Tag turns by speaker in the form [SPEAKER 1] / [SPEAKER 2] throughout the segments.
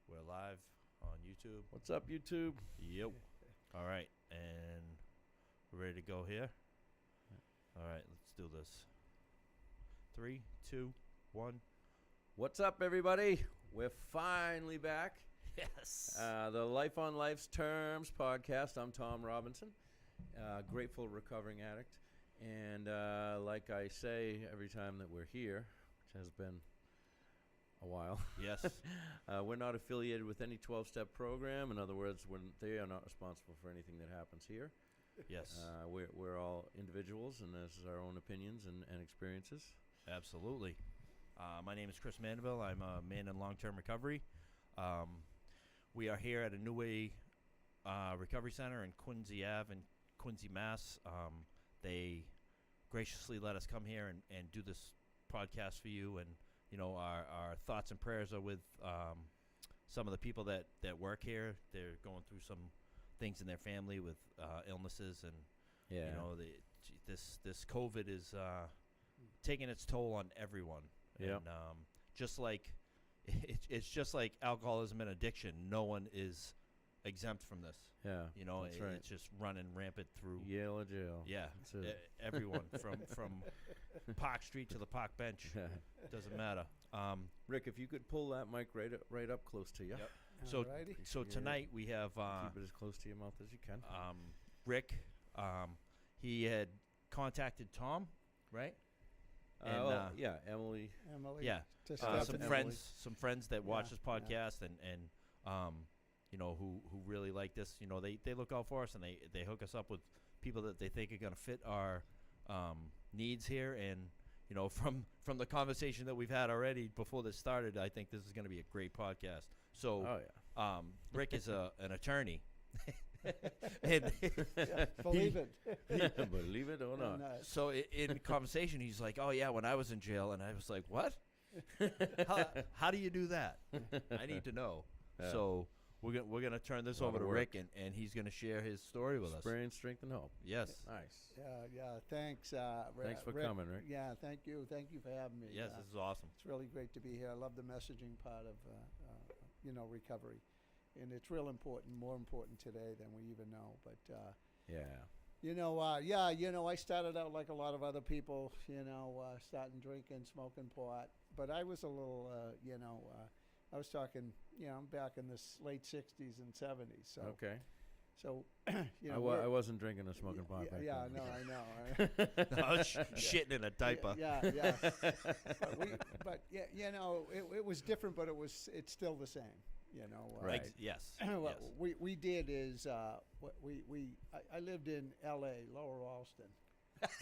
[SPEAKER 1] We're live on YouTube.
[SPEAKER 2] What's up, YouTube?
[SPEAKER 1] Yep. All right, and we're ready to go here. All right, let's do this. 3, 2, 1.
[SPEAKER 2] What's up, everybody? We're finally back.
[SPEAKER 1] Yes.
[SPEAKER 2] The Life on Life's Terms podcast. I'm Tom Robinson, grateful recovering addict. And like I say every time that we're here, which has been a while.
[SPEAKER 1] Yes.
[SPEAKER 2] We're not affiliated with any 12-step program. In other words, they are not responsible for anything that happens here.
[SPEAKER 1] Yes.
[SPEAKER 2] We're all individuals, and this is our own opinions and experiences.
[SPEAKER 1] Absolutely. My name is Chris Mandeville. I'm a man in long-term recovery. We are here at a New Way Recovery Center in Quincy Ave in Quincy, Mass. They graciously let us come here and do this podcast for you. And, you know, our thoughts and prayers are with some of the people that work here. They're going through some things in their family with illnesses. And, you know, this COVID is taking its toll on everyone.
[SPEAKER 2] Yeah.
[SPEAKER 1] And just like it's just like alcoholism and addiction. No one is exempt from this.
[SPEAKER 2] Yeah,
[SPEAKER 1] you know,
[SPEAKER 2] that's right.
[SPEAKER 1] It's just running rampant through
[SPEAKER 2] Yale or jail.
[SPEAKER 1] Yeah, everyone from Park Street to the park bench. Doesn't matter.
[SPEAKER 2] Rick, if you could pull that mic right up close to you.
[SPEAKER 1] Yep.
[SPEAKER 3] Alrighty.
[SPEAKER 1] So tonight we have
[SPEAKER 2] keep it as close to your mouth as you can.
[SPEAKER 1] Rick. He had contacted Tom, right? And,
[SPEAKER 2] yeah, Emily.
[SPEAKER 1] Yeah, some friends that watch this podcast and you know, who really like this. You know, they look out for us and they hook us up with people that they think are going to fit our needs here. And, you know, from the conversation that we've had already before this started, I think this is going to be a great podcast. So, Rick is an attorney.
[SPEAKER 3] And believe it.
[SPEAKER 2] Believe it or not.
[SPEAKER 1] So in conversation, he's like, "Oh yeah, when I was in jail," and I was like, "What? How do you do that? I need to know." Yeah. So we're gonna turn this over to Rick, and he's gonna share his story with us.
[SPEAKER 2] Experience, strength, and hope.
[SPEAKER 1] Yes.
[SPEAKER 2] Nice.
[SPEAKER 3] Yeah. Thanks.
[SPEAKER 2] Thanks for coming, Rick.
[SPEAKER 3] Yeah. Thank you for having me.
[SPEAKER 1] Yes, this is awesome.
[SPEAKER 3] It's really great to be here. I love the messaging part of recovery. And it's real important, more important today than we even know. But, I started out like a lot of other people, starting drinking, smoking pot. But I was a little, I was talking, I'm back in the late 60s and 70s. So,
[SPEAKER 2] okay.
[SPEAKER 3] So,
[SPEAKER 2] I wasn't drinking or smoking pot back then.
[SPEAKER 3] Yeah, no, I know.
[SPEAKER 1] I was shitting in a diaper.
[SPEAKER 3] Yeah. It was different, but it's still the same.
[SPEAKER 1] Right. Yes.
[SPEAKER 3] What we did is I lived in L.A., Lower Alston.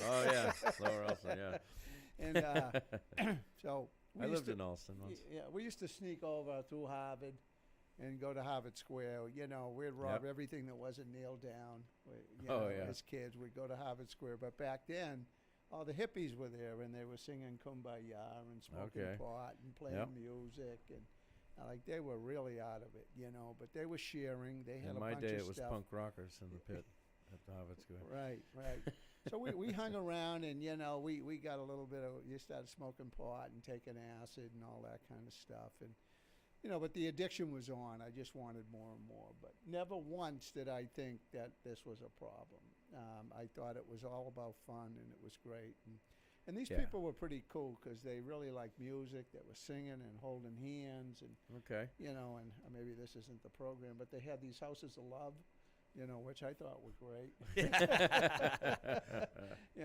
[SPEAKER 2] Oh yeah, Lower Alston, yeah.
[SPEAKER 3] And so
[SPEAKER 2] I lived in Alston once.
[SPEAKER 3] Yeah, we used to sneak over through Harvard and go to Harvard Square. We'd rob everything that wasn't nailed down. As kids, we'd go to Harvard Square. But back then, all the hippies were there, and they were singing Kumbaya and smoking pot and playing music and. Like they were really out of it, but they were sharing. They had a bunch of stuff.
[SPEAKER 2] In my day, it was punk rockers in the pit at the Harvard School.
[SPEAKER 3] Right. So we hung around, and we got a little bit of. You started smoking pot and taking acid and all that kind of stuff, and but the addiction was on. I just wanted more and more, but never once did I think that this was a problem. I thought it was all about fun, and it was great. And these people were pretty cool because they really liked music. They were singing and holding hands, and and maybe this isn't the program, but they had these houses of love, which I thought were great.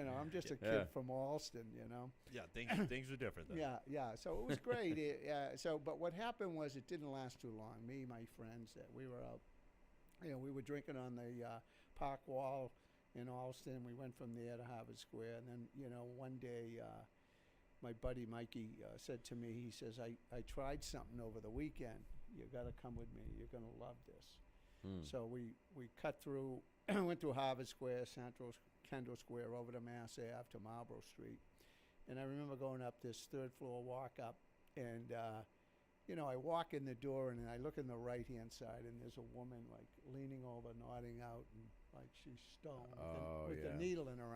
[SPEAKER 3] I'm just a kid from Alston,
[SPEAKER 1] Yeah, things were different then.
[SPEAKER 3] Yeah. So it was great. But what happened was it didn't last too long. Me, my friends, that we were out, we were drinking on the park wall. In Alston, we went from there to Harvard Square, and then one day, my buddy Mikey said to me, he says, "I tried something over the weekend. You got to come with me. You're gonna love this." So we cut through, went through Harvard Square, Kendall Square, over to Mass Ave to Marlborough Street, and I remember going up this third floor walk up, and I walk in the door and I look in the right-hand side, and there's a woman like leaning over, nodding out, and like she's stoned with a needle in her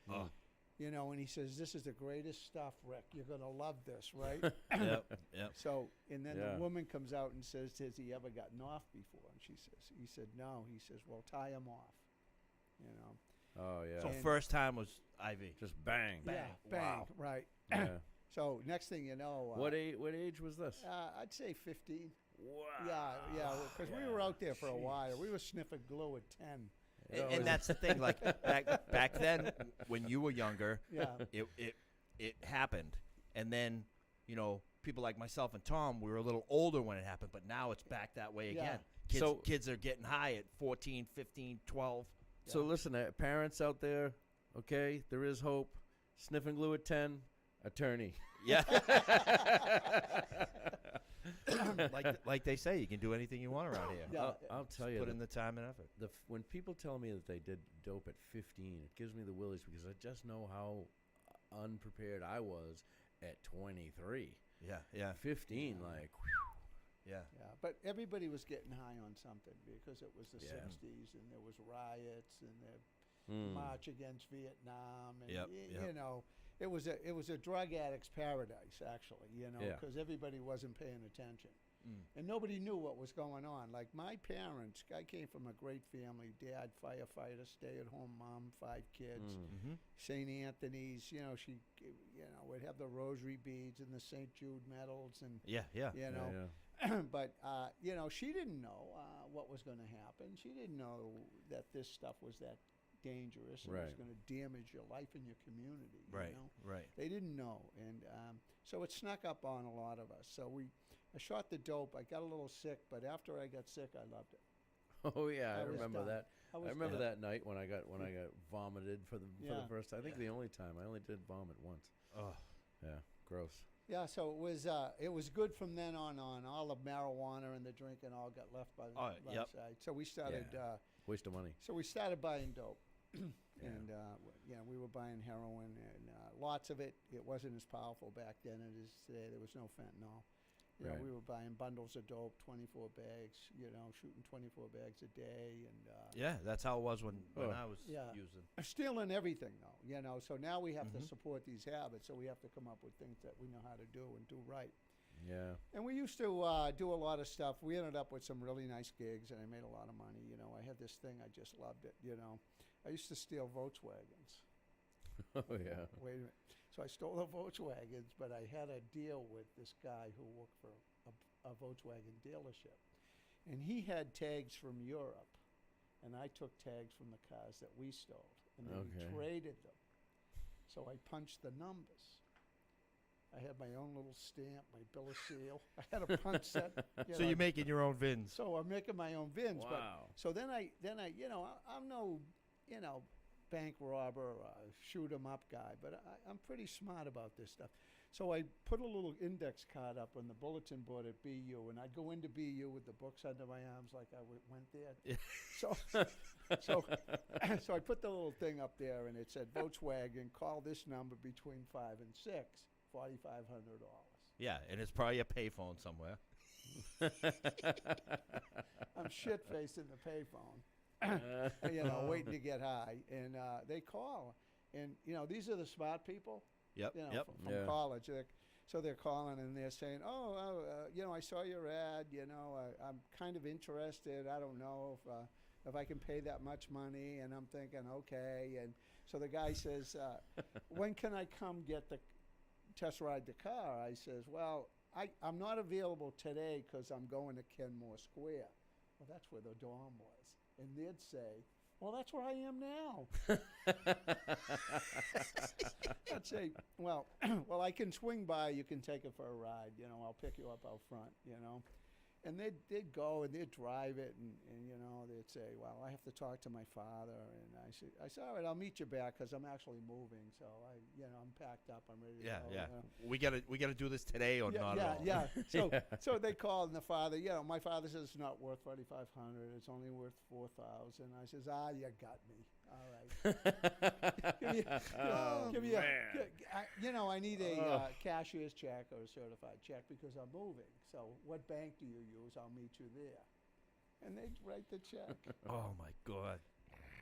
[SPEAKER 3] arm. You know, and he says, "This is the greatest stuff, Rick. You're gonna love this, right?"
[SPEAKER 1] Yep.
[SPEAKER 3] So, and then
[SPEAKER 2] Yeah.
[SPEAKER 3] the woman comes out and says, "Has he ever gotten off before?" And he said, "No." He says, "Well, tie him off." You know.
[SPEAKER 2] Oh yeah.
[SPEAKER 1] So
[SPEAKER 3] And-
[SPEAKER 1] first time was IV.
[SPEAKER 2] Just bang.
[SPEAKER 3] Yeah, bang,
[SPEAKER 1] Wow.
[SPEAKER 3] right.
[SPEAKER 2] Yeah.
[SPEAKER 3] So next thing you know,
[SPEAKER 2] What age was this?
[SPEAKER 3] I'd say 15.
[SPEAKER 2] Wow.
[SPEAKER 3] Yeah, because we were out there for a while. We were sniffing glue at 10.
[SPEAKER 1] And that's the thing. Like back then, when you were younger,
[SPEAKER 3] Yeah,
[SPEAKER 1] it happened, and then people like myself and Tom, we were a little older when it happened, but now it's back that way
[SPEAKER 3] Yeah.
[SPEAKER 1] again.
[SPEAKER 2] So-
[SPEAKER 1] Kids are getting high at 14, 15, 12.
[SPEAKER 2] So listen, parents out there, okay, there is hope. Sniffing glue at 10, attorney.
[SPEAKER 1] Yeah. like they say, you can do anything you want around here.
[SPEAKER 3] Yeah.
[SPEAKER 2] I'll tell you,
[SPEAKER 1] Put in the time and effort.
[SPEAKER 2] when people tell me that they did dope at 15, it gives me the willies because I just know how unprepared I was at 23.
[SPEAKER 1] Yeah.
[SPEAKER 2] 15, like,
[SPEAKER 1] Yeah.
[SPEAKER 3] yeah. But everybody was getting high on something because it was the
[SPEAKER 2] Yeah.
[SPEAKER 3] 60s and there was riots and the
[SPEAKER 2] mm.
[SPEAKER 3] march against Vietnam and
[SPEAKER 1] Yep,
[SPEAKER 3] you
[SPEAKER 1] yep.
[SPEAKER 3] know, it was a drug addict's paradise actually. You know,
[SPEAKER 2] Yeah.
[SPEAKER 3] because everybody wasn't paying attention.
[SPEAKER 1] Mm.
[SPEAKER 3] And nobody knew what was going on. Like my parents, I came from a great family. Dad, firefighter, stay-at-home mom, 5 kids.
[SPEAKER 2] Mm.
[SPEAKER 1] Mm-hmm.
[SPEAKER 3] St. Anthony's, she, would have the rosary beads and the St. Jude medals and,
[SPEAKER 1] Yeah.
[SPEAKER 3] you know.
[SPEAKER 2] Yeah.
[SPEAKER 3] But, she didn't know what was going to happen. She didn't know that this stuff was that dangerous and was
[SPEAKER 2] Right.
[SPEAKER 3] going to damage your life and your community.
[SPEAKER 1] Right.
[SPEAKER 3] You know?
[SPEAKER 1] Right.
[SPEAKER 3] They didn't know, and so it snuck up on a lot of us. So I shot the dope. I got a little sick, but after I got sick, I loved it.
[SPEAKER 2] Oh yeah, I
[SPEAKER 3] I was
[SPEAKER 2] remember
[SPEAKER 3] done.
[SPEAKER 2] that.
[SPEAKER 3] I
[SPEAKER 2] I
[SPEAKER 3] was
[SPEAKER 2] remember
[SPEAKER 3] done.
[SPEAKER 2] that night when I got vomited for the
[SPEAKER 3] Yeah.
[SPEAKER 2] first time. I think the only time I only did vomit once.
[SPEAKER 1] Oh.
[SPEAKER 2] Yeah, gross.
[SPEAKER 3] Yeah, so it was good from then on. All the marijuana and the drinking all got left by the
[SPEAKER 1] yep.
[SPEAKER 3] side. So we started.
[SPEAKER 2] Waste of money.
[SPEAKER 3] So we started buying dope, and we were buying heroin and lots of it. It wasn't as powerful back then as it is today. There was no fentanyl.
[SPEAKER 2] Right.
[SPEAKER 3] We were buying bundles of dope, 24 bags. Shooting 24 bags a day, and
[SPEAKER 1] Yeah, that's how it was when
[SPEAKER 2] Oh.
[SPEAKER 1] I was
[SPEAKER 3] Yeah.
[SPEAKER 1] using.
[SPEAKER 3] stealing everything though. So now we have to
[SPEAKER 1] Mhm.
[SPEAKER 3] support these habits. So we have to come up with things that we know how to do and do right.
[SPEAKER 2] Yeah.
[SPEAKER 3] And we used to do a lot of stuff. We ended up with some really nice gigs, and I made a lot of money. I had this thing, I just loved it. I used to steal Volkswagens.
[SPEAKER 2] Oh yeah.
[SPEAKER 3] Wait a minute. So I stole the Volkswagens, but I had a deal with this guy who worked for a Volkswagen dealership. And he had tags from Europe, and I took tags from the cars that we stole, and then we
[SPEAKER 2] Okay.
[SPEAKER 3] traded them. So I punched the numbers. I had my own little stamp, my bill of sale. I had a punch set.
[SPEAKER 1] So you're making your own VINs.
[SPEAKER 3] So I'm making my own VINs.
[SPEAKER 2] Wow.
[SPEAKER 3] But so then I I'm no, bank robber or shoot 'em up guy, but I'm pretty smart about this stuff. So I put a little index card up on the bulletin board at BU, and I'd go into BU with the books under my arms like I went there.
[SPEAKER 1] Yeah.
[SPEAKER 3] So I put the little thing up there, and it said Volkswagen, call this number between 5 and 6, $4,500.
[SPEAKER 1] Yeah, and it's probably a payphone somewhere.
[SPEAKER 3] I'm shit-faced in the payphone. Waiting to get high, and they call, and these are the smart people,
[SPEAKER 1] Yep. Yep.
[SPEAKER 3] from
[SPEAKER 2] Yeah.
[SPEAKER 3] college. So they're calling and they're saying, I saw your ad. I'm kind of interested. I don't know if I can pay that much money. And I'm thinking, okay. And so the guy says, when can I come test ride the car? I says, well, I'm not available today because I'm going to Kenmore Square. Well, that's where the dorm was. And they'd say, well, that's where I am now. I'd say, well, I can swing by. You can take it for a ride. I'll pick you up out front, And they'd go and they'd drive it, and they'd say, well, I have to talk to my father. And I said, all right, I'll meet you back because I'm actually moving. So I'm packed up. I'm ready to
[SPEAKER 1] Yeah.
[SPEAKER 3] go.
[SPEAKER 1] Yeah. We gotta do this today or not at all.
[SPEAKER 3] Yeah. So they called, and the father, my father says it's not worth $3,500. It's only worth $4,000. I says, you got me. All right. Give me I need a cashier's check or a certified check because I'm moving. So what bank do you use? I'll meet you there. And they'd write the check.
[SPEAKER 1] Oh my God.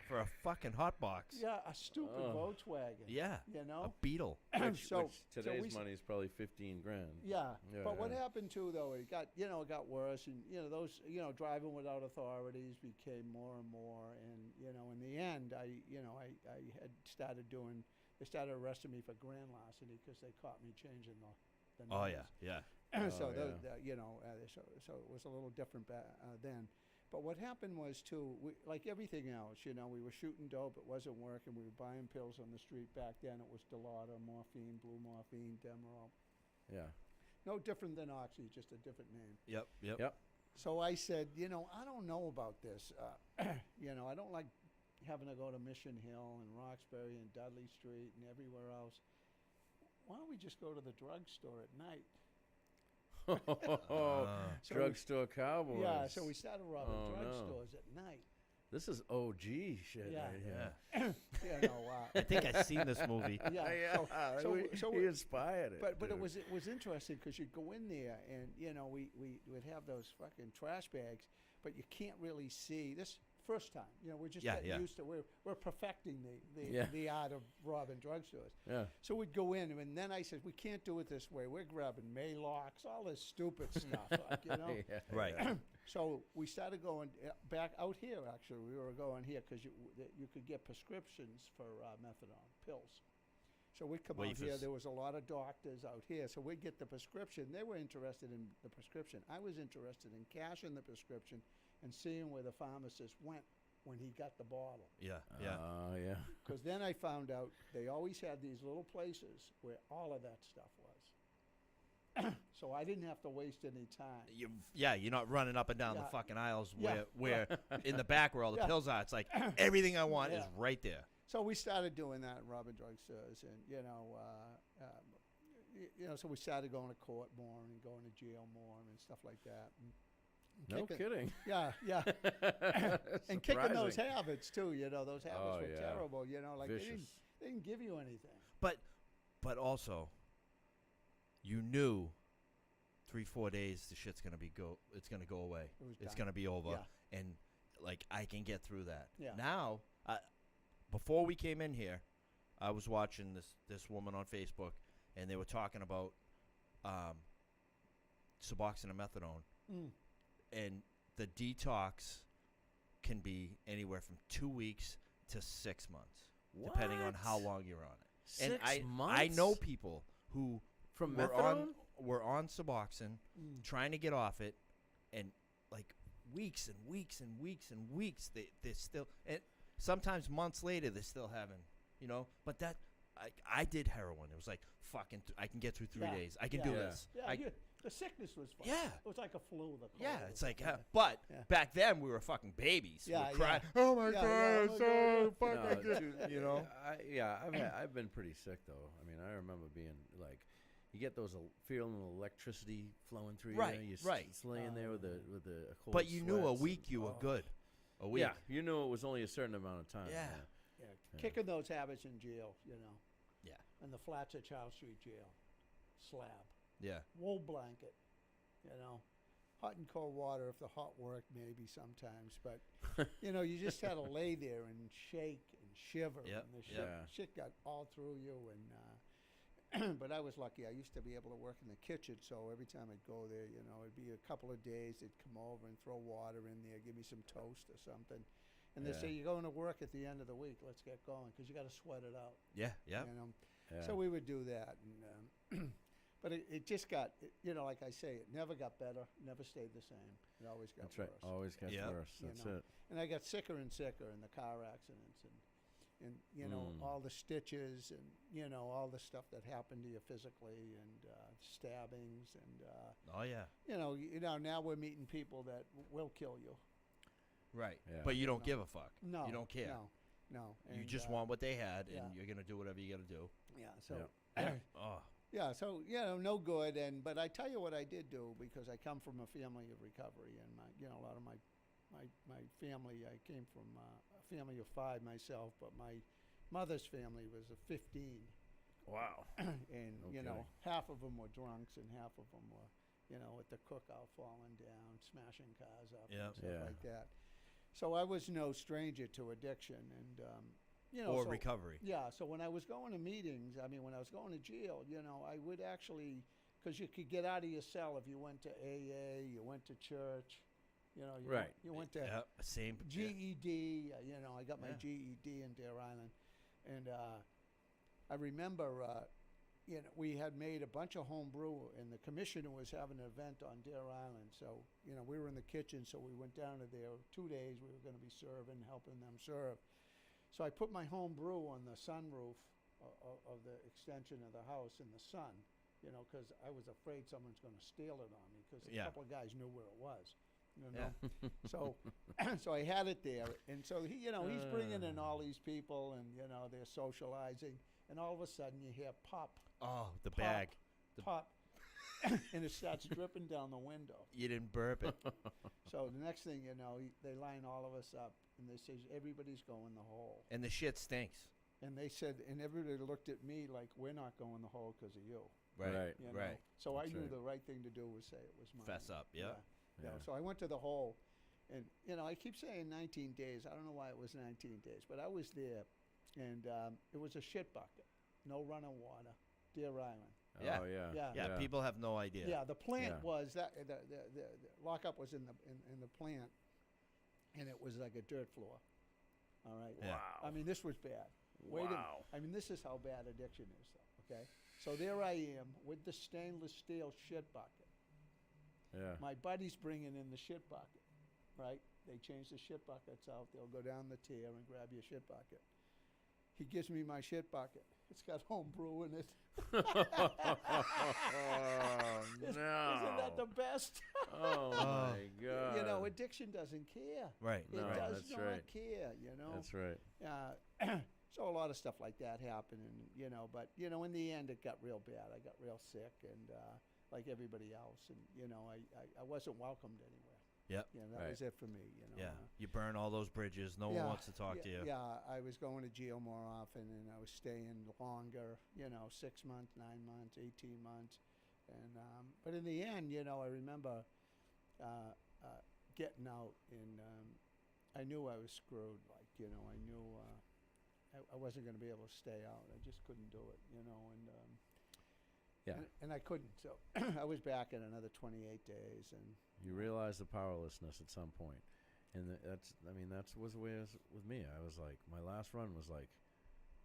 [SPEAKER 1] for a fucking hot box.
[SPEAKER 3] Yeah, a stupid Volkswagen.
[SPEAKER 1] Yeah.
[SPEAKER 3] You
[SPEAKER 1] A
[SPEAKER 3] know?
[SPEAKER 1] Beetle.
[SPEAKER 2] Which
[SPEAKER 3] so
[SPEAKER 2] today's
[SPEAKER 3] we-
[SPEAKER 2] money is probably 15 grand.
[SPEAKER 3] Yeah,
[SPEAKER 2] Yeah,
[SPEAKER 3] but what
[SPEAKER 2] yeah.
[SPEAKER 3] happened too, though, it got worse, and those driving without authorities became more and more, and in the end, I had started doing. They started arresting me for grand larceny because they caught me changing the
[SPEAKER 1] Oh
[SPEAKER 3] numbers.
[SPEAKER 1] yeah.
[SPEAKER 3] So
[SPEAKER 2] Oh,
[SPEAKER 3] so it was a little different then. But what happened was too, like everything else, we were shooting dope. It wasn't working. We were buying pills on the street back then. It was Dilaudid, morphine, blue morphine, Demerol.
[SPEAKER 2] Yeah.
[SPEAKER 3] No different than Oxy, just a different name.
[SPEAKER 1] Yep.
[SPEAKER 3] So I said, I don't know about this. I don't like having to go to Mission Hill and Roxbury and Dudley Street and everywhere else. Why don't we just go to the drugstore at night? So
[SPEAKER 2] Drugstore cowboys.
[SPEAKER 3] Yeah, so we started robbing
[SPEAKER 2] Oh, no.
[SPEAKER 3] drugstores at night.
[SPEAKER 2] This is OG shit
[SPEAKER 3] Yeah.
[SPEAKER 2] right here.
[SPEAKER 1] I think I've seen this movie.
[SPEAKER 3] Yeah.
[SPEAKER 2] Yeah,
[SPEAKER 3] So
[SPEAKER 2] he inspired it.
[SPEAKER 3] But it
[SPEAKER 2] dude.
[SPEAKER 3] was interesting because you'd go in there and we would have those fucking trash bags, but you can't really see this first time. We're just getting used to we're perfecting the art of robbing drugstores.
[SPEAKER 2] Yeah.
[SPEAKER 3] So we'd go in and then I said we can't do it this way. We're grabbing Maylocks, all this stupid stuff,
[SPEAKER 2] Yeah,
[SPEAKER 1] Right.
[SPEAKER 2] yeah.
[SPEAKER 3] So we started going back out here. Actually, we were going here because you could get prescriptions for methadone pills. So we'd come out here.
[SPEAKER 1] Wafers.
[SPEAKER 3] There was a lot of doctors out here. So we'd get the prescription. They were interested in the prescription. I was interested in cashing the prescription and seeing where the pharmacist went when he got the bottle.
[SPEAKER 1] Yeah.
[SPEAKER 2] Yeah.
[SPEAKER 3] Because then I found out they always had these little places where all of that stuff was. So I didn't have to waste any time.
[SPEAKER 1] You're not running up and down the
[SPEAKER 3] Yeah.
[SPEAKER 1] fucking aisles
[SPEAKER 3] Yeah.
[SPEAKER 1] where in the back where all the
[SPEAKER 3] Yeah.
[SPEAKER 1] pills are. It's like everything I want is
[SPEAKER 3] Yeah.
[SPEAKER 1] right there.
[SPEAKER 3] So we started doing that in robbing drugstores, and so we started going to court more and going to jail more and stuff like that. And
[SPEAKER 2] No kidding.
[SPEAKER 3] Yeah. And kicking those
[SPEAKER 2] Surprising.
[SPEAKER 3] habits too. Those habits
[SPEAKER 2] Oh,
[SPEAKER 3] were
[SPEAKER 2] yeah.
[SPEAKER 3] terrible. Like
[SPEAKER 2] Vicious.
[SPEAKER 3] they didn't give you anything.
[SPEAKER 1] But also, you knew 3-4 days the shit's gonna it's gonna go away.
[SPEAKER 3] It was
[SPEAKER 1] It's
[SPEAKER 3] done.
[SPEAKER 1] gonna be over,
[SPEAKER 3] Yeah.
[SPEAKER 1] and like I can get through that.
[SPEAKER 3] Yeah.
[SPEAKER 1] Now, before we came in here, I was watching this woman on Facebook, and they were talking about Suboxone and methadone, and the detox can be anywhere from 2 weeks to 6 months, depending on how long you're on it.
[SPEAKER 2] 6
[SPEAKER 1] and
[SPEAKER 2] months?
[SPEAKER 1] I know people who
[SPEAKER 2] From
[SPEAKER 1] were
[SPEAKER 2] methadone?
[SPEAKER 1] on Suboxone, trying to get off it, and like weeks and weeks and weeks and weeks, they're still, and sometimes months later they're still having, But that I did heroin. It was like fucking. I can get through 3 days. I can do
[SPEAKER 3] Yeah.
[SPEAKER 1] this.
[SPEAKER 3] Yeah, the sickness was fun.
[SPEAKER 1] Yeah.
[SPEAKER 3] It was like a flu. The
[SPEAKER 1] Yeah,
[SPEAKER 3] cold
[SPEAKER 1] it's
[SPEAKER 3] or
[SPEAKER 1] like,
[SPEAKER 3] something.
[SPEAKER 1] but
[SPEAKER 3] Yeah.
[SPEAKER 1] back then we were fucking babies.
[SPEAKER 3] Yeah,
[SPEAKER 1] We'd cry.
[SPEAKER 3] yeah.
[SPEAKER 1] Oh my
[SPEAKER 3] Yeah,
[SPEAKER 1] god,
[SPEAKER 3] yeah, oh my
[SPEAKER 1] so
[SPEAKER 3] God,
[SPEAKER 1] fucking
[SPEAKER 2] No,
[SPEAKER 1] good.
[SPEAKER 2] dude, I've been pretty sick though. I mean, I remember being like, you get those feeling electricity flowing through
[SPEAKER 1] Right,
[SPEAKER 2] you.
[SPEAKER 1] right.
[SPEAKER 2] Just laying there with the cold
[SPEAKER 1] But you knew a
[SPEAKER 2] sweats
[SPEAKER 1] week
[SPEAKER 2] and-
[SPEAKER 1] you were
[SPEAKER 2] oh.
[SPEAKER 1] good. A week.
[SPEAKER 2] Yeah, you knew it was only a certain amount of time.
[SPEAKER 1] Yeah.
[SPEAKER 3] Yeah, kicking those habits in jail,
[SPEAKER 1] Yeah.
[SPEAKER 3] And the flats at Charles Street Jail, slab,
[SPEAKER 1] Yeah.
[SPEAKER 3] wool blanket, hot and cold water if the hot worked maybe sometimes, but you just had to lay there and shake and shiver,
[SPEAKER 1] Yep,
[SPEAKER 3] and the
[SPEAKER 2] yeah.
[SPEAKER 3] shit got all through you, and but I was lucky. I used to be able to work in the kitchen, so every time I'd go there, it'd be a couple of days. They'd come over and throw water in there, give me some toast or something. And they
[SPEAKER 2] Yeah.
[SPEAKER 3] say, you're going to work at the end of the week. Let's get going because you got to sweat it out.
[SPEAKER 1] Yeah. Yeah.
[SPEAKER 2] Yeah.
[SPEAKER 3] So we would do that. And, but it just got, like I say, it never got better, never stayed the same. It always got
[SPEAKER 2] That's right.
[SPEAKER 3] worse.
[SPEAKER 2] Always gets
[SPEAKER 1] Yeah.
[SPEAKER 2] worse. That's
[SPEAKER 3] know.
[SPEAKER 2] it.
[SPEAKER 3] And I got sicker and sicker in the car accidents and all the stitches and, all the stuff that happened to you physically and stabbings and,
[SPEAKER 1] Oh yeah.
[SPEAKER 3] now we're meeting people that will kill you.
[SPEAKER 1] Right.
[SPEAKER 2] Yeah.
[SPEAKER 1] But you don't
[SPEAKER 3] No.
[SPEAKER 1] give a fuck.
[SPEAKER 3] No.
[SPEAKER 1] You don't care.
[SPEAKER 3] No.
[SPEAKER 1] You
[SPEAKER 3] And,
[SPEAKER 1] just want what they had, and
[SPEAKER 3] yeah.
[SPEAKER 1] you're gonna do whatever you gotta do.
[SPEAKER 3] Yeah. So.
[SPEAKER 1] Oh.
[SPEAKER 3] Yeah, so no good, but I tell you what I did do because I come from a family of recovery, and a lot of my family. I came from a family of 5 myself, but my mother's family was of 15,
[SPEAKER 2] Wow.
[SPEAKER 3] and
[SPEAKER 2] Okay.
[SPEAKER 3] half of them were drunks, and half of them were, at the cookout falling down, smashing cars up,
[SPEAKER 1] Yeah.
[SPEAKER 3] and stuff
[SPEAKER 2] Yeah.
[SPEAKER 3] like that. So I was no stranger to addiction, and
[SPEAKER 1] or
[SPEAKER 3] so,
[SPEAKER 1] recovery.
[SPEAKER 3] Yeah. So when I was going to meetings, I mean, when I was going to jail, I would actually, because you could get out of your cell if you went to AA, you went to church,
[SPEAKER 2] Right.
[SPEAKER 3] you went to
[SPEAKER 1] Yeah, same.
[SPEAKER 3] GED. I got my
[SPEAKER 1] Yeah.
[SPEAKER 3] GED in Deer Island, and I remember, we had made a bunch of home brew, and the commissioner was having an event on Deer Island. So, we were in the kitchen, so we went down to there 2 days. We were going to be serving, helping them serve. So I put my home brew on the sunroof of the extension of the house in the sun, because I was afraid someone's going to steal it on me, because a
[SPEAKER 1] Yeah.
[SPEAKER 3] couple of guys knew where it was.
[SPEAKER 1] Yeah.
[SPEAKER 3] So, so I had it there, and so he's bringing in all these people, and they're socializing, and all of a sudden you hear pop,
[SPEAKER 1] Oh, the
[SPEAKER 3] pop,
[SPEAKER 1] bag.
[SPEAKER 3] pop, and it starts dripping down the window.
[SPEAKER 1] You didn't burp it.
[SPEAKER 3] So the next thing you know, they line all of us up, and they say everybody's going the hole.
[SPEAKER 1] And the shit stinks.
[SPEAKER 3] And they said, and everybody looked at me like, we're not going the hole because of you.
[SPEAKER 2] Right.
[SPEAKER 3] you know?
[SPEAKER 1] Right.
[SPEAKER 3] So I
[SPEAKER 2] That's
[SPEAKER 3] knew
[SPEAKER 2] right.
[SPEAKER 3] the right thing to do was say it was mine.
[SPEAKER 1] Fess up, yeah.
[SPEAKER 3] You know, so I went to the hole, and I keep saying 19 days. I don't know why it was 19 days, but I was there, and it was a shit bucket, no running water, Deer Island.
[SPEAKER 1] Yeah.
[SPEAKER 2] Oh, yeah.
[SPEAKER 3] Yeah.
[SPEAKER 1] Yeah, people have no idea.
[SPEAKER 3] Yeah, the plant
[SPEAKER 2] Yeah.
[SPEAKER 3] was that the lockup was in the plant, and it was like a dirt floor. All right.
[SPEAKER 1] Yeah.
[SPEAKER 3] I mean, this was bad.
[SPEAKER 2] Wow.
[SPEAKER 3] I mean, this is how bad addiction is, though. Okay. So there I am with the stainless steel shit bucket.
[SPEAKER 2] Yeah.
[SPEAKER 3] My buddy's bringing in the shit bucket, right? They change the shit buckets out. They'll go down the tier and grab your shit bucket. He gives me my shit bucket. It's got home brew in it.
[SPEAKER 2] Oh, no.
[SPEAKER 3] Isn't that the best?
[SPEAKER 2] Oh, my God.
[SPEAKER 3] Addiction doesn't care.
[SPEAKER 1] Right.
[SPEAKER 3] It
[SPEAKER 2] No,
[SPEAKER 3] does
[SPEAKER 2] that's
[SPEAKER 3] not
[SPEAKER 2] right.
[SPEAKER 3] care,
[SPEAKER 2] That's right.
[SPEAKER 3] So a lot of stuff like that happened, and but in the end it got real bad. I got real sick, and like everybody else, and I wasn't welcomed anywhere.
[SPEAKER 1] Yep.
[SPEAKER 3] That
[SPEAKER 2] Right.
[SPEAKER 3] was it for me.
[SPEAKER 1] Yeah. You burn all those bridges. No one wants to talk to you.
[SPEAKER 3] Yeah, I was going to jail more often, and I was staying longer. 6 months, 9 months, 18 months, and but in the end, I remember getting out, and I knew I was screwed. Like I knew I wasn't going to be able to stay out. I just couldn't do it. And
[SPEAKER 2] Yeah.
[SPEAKER 3] and I couldn't. So I was back in another 28 days, and
[SPEAKER 2] You realize the powerlessness at some point. And that was the way it was with me. I was like, my last run was like,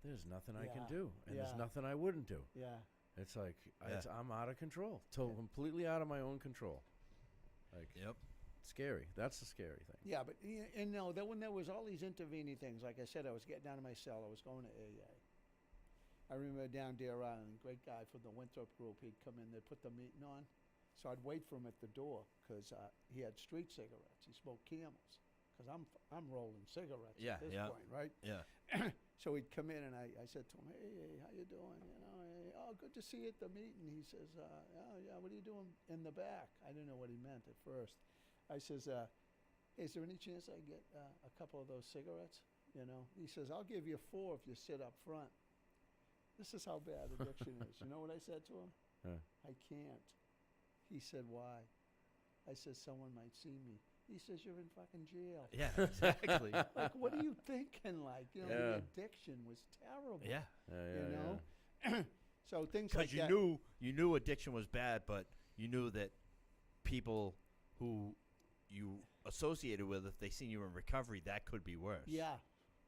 [SPEAKER 2] there's nothing I can
[SPEAKER 3] Yeah.
[SPEAKER 2] do. And there's
[SPEAKER 3] Yeah.
[SPEAKER 2] nothing I wouldn't do.
[SPEAKER 3] yeah.
[SPEAKER 2] It's like,
[SPEAKER 1] Yeah.
[SPEAKER 2] I'm out of control.
[SPEAKER 3] Yeah.
[SPEAKER 2] Completely out of my own control. Like,
[SPEAKER 1] Yep.
[SPEAKER 2] scary. That's the scary thing.
[SPEAKER 3] Yeah, but then when there was all these intervening things, like I said, I was getting out of my cell. I was going to AA. I remember down Deer Island, great guy from the Winthrop group. He'd come in, they'd put the meeting on, so I'd wait for him at the door because he had street cigarettes. He smoked Camels because I'm rolling cigarettes
[SPEAKER 1] Yeah,
[SPEAKER 3] at this
[SPEAKER 1] yeah.
[SPEAKER 3] point, right?
[SPEAKER 1] Yeah.
[SPEAKER 3] So he'd come in, and I said to him, "Hey, how you doing? Hey, oh, good to see you at the meeting." He says, "Yeah, what are you doing in the back?" I didn't know what he meant at first. I says, "Hey, is there any chance I get a couple of those cigarettes?" He says, "I'll give you 4 if you sit up front." This is how bad addiction is. You know what I said to him? I can't. He said, "Why?" I said, "Someone might see me." He says, "You're in fucking jail."
[SPEAKER 1] Yeah, exactly.
[SPEAKER 3] Like, what are you thinking? Like,
[SPEAKER 2] Yeah.
[SPEAKER 3] the addiction was terrible.
[SPEAKER 1] Yeah.
[SPEAKER 3] So things like
[SPEAKER 1] Because
[SPEAKER 3] that.
[SPEAKER 1] you knew addiction was bad, but you knew that people who you associated with, if they seen you in recovery, that could be worse.
[SPEAKER 3] Yeah.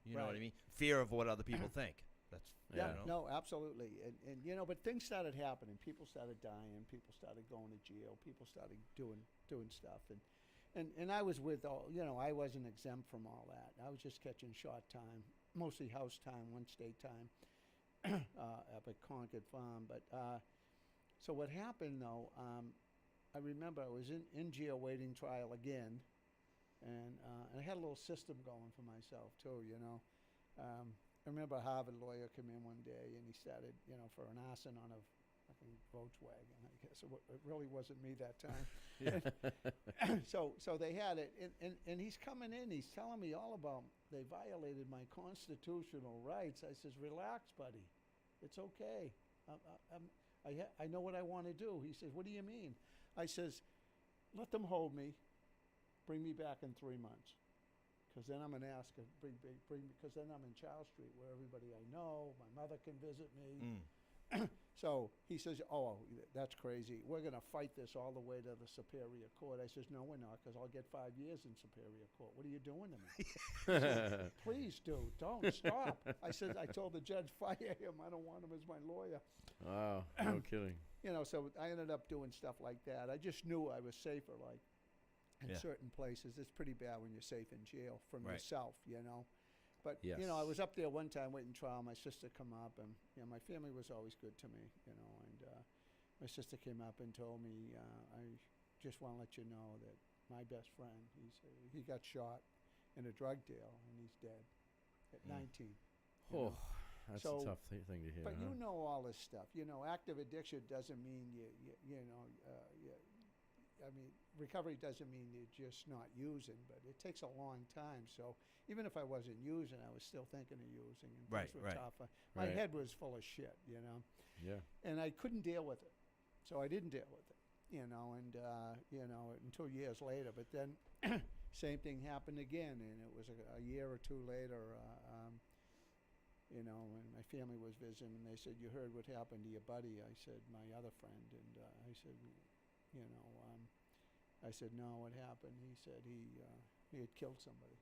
[SPEAKER 1] You know what I
[SPEAKER 3] right.
[SPEAKER 1] mean? Fear of what other people think. That's
[SPEAKER 3] Yeah,
[SPEAKER 1] you know?
[SPEAKER 3] no, absolutely. And but things started happening. People started dying. People started going to jail. People started doing stuff. And I was with all, I wasn't exempt from all that. I was just catching short time, mostly house time, one state time, up at Concord Farm. But so what happened though? I remember I was in jail waiting trial again, and I had a little system going for myself too. I remember a Harvard lawyer came in one day, and he started, for an arson on a fucking Volkswagen. I guess it really wasn't me that time. So they had it, and he's coming in. He's telling me all about they violated my constitutional rights. I says, "Relax, buddy. It's okay. I know what I want to do." He says, "What do you mean?" I says, "Let them hold me. Bring me back in 3 months." because then I'm going to ask, because then I'm in Charles Street where everybody I know, my mother can visit me. So he says, oh, that's crazy. We're going to fight this all the way to the Superior Court. I says, no, we're not, because I'll get 5 years in Superior Court. What are you doing to me? He says, please, dude, don't stop. I told the judge, fire him. I don't want him as my lawyer.
[SPEAKER 2] Wow, no kidding.
[SPEAKER 3] You know, so I ended up doing stuff like that. I just knew I was safer, like, in certain places. It's pretty bad when you're safe in jail from yourself, you know. But, you know, I was up there one time waiting trial. My sister come up, and, you know, my family was always good to me, you know. And my sister came up and told me, I just want to let you know that my best friend, he got shot in a drug deal, and he's dead at 19.
[SPEAKER 2] Oh, that's a tough thing to hear.
[SPEAKER 3] But you know all this stuff. You know, active addiction doesn't mean I mean, recovery doesn't mean you're just not using, but it takes a long time. So even if I wasn't using, I was still thinking of using, and things were tough. My head was full of shit, you know. Yeah. And I couldn't deal with it, so I didn't deal with it, you know. And you know, until years later. But then, same thing happened again, and it was a year or two later. You know, when my family was visiting, and they said, "You heard what happened to your buddy?" I said, "My other friend," and I said, you know, I said, no, what happened? He said he had killed somebody.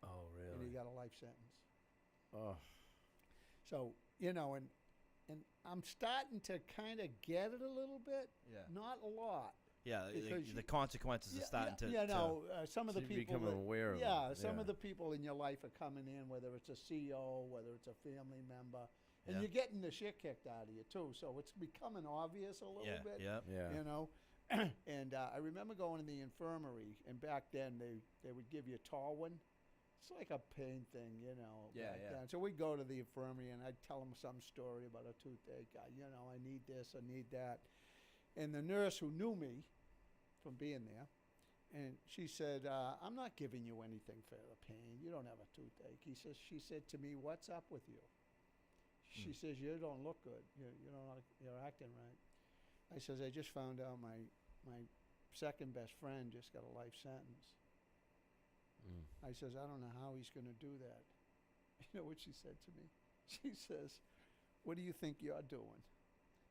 [SPEAKER 2] Oh, really?
[SPEAKER 3] And he got a life sentence.
[SPEAKER 2] Oh.
[SPEAKER 3] So, you know, and I'm starting to kind of get it a little bit.
[SPEAKER 1] Yeah.
[SPEAKER 3] Not a lot.
[SPEAKER 1] Yeah, the consequences are starting to...
[SPEAKER 3] You know, some of the
[SPEAKER 2] so
[SPEAKER 3] people...
[SPEAKER 2] becoming aware of it.
[SPEAKER 3] Some of the people in your life are coming in, whether it's a CO, whether it's a family member, and
[SPEAKER 1] Yeah.
[SPEAKER 3] you're getting the shit kicked out of you, too. So it's becoming obvious a little bit.
[SPEAKER 1] Yeah.
[SPEAKER 3] You know? And I remember going to the infirmary, and back then they would give you Talwin. It's like a pain thing, you know.
[SPEAKER 1] Yeah.
[SPEAKER 3] Then. So we'd go to the infirmary, and I'd tell them some story about a toothache. You know, I need this, I need that. And the nurse who knew me from being there, and she said, I'm not giving you anything for the pain. You don't have a toothache. She said to me, what's up with you? She says, you don't look good. You're acting right. I says, I just found out my second best friend just got a life sentence. I says, I don't know how he's going to do that. You know what she said to me? She says, what do you think you're doing?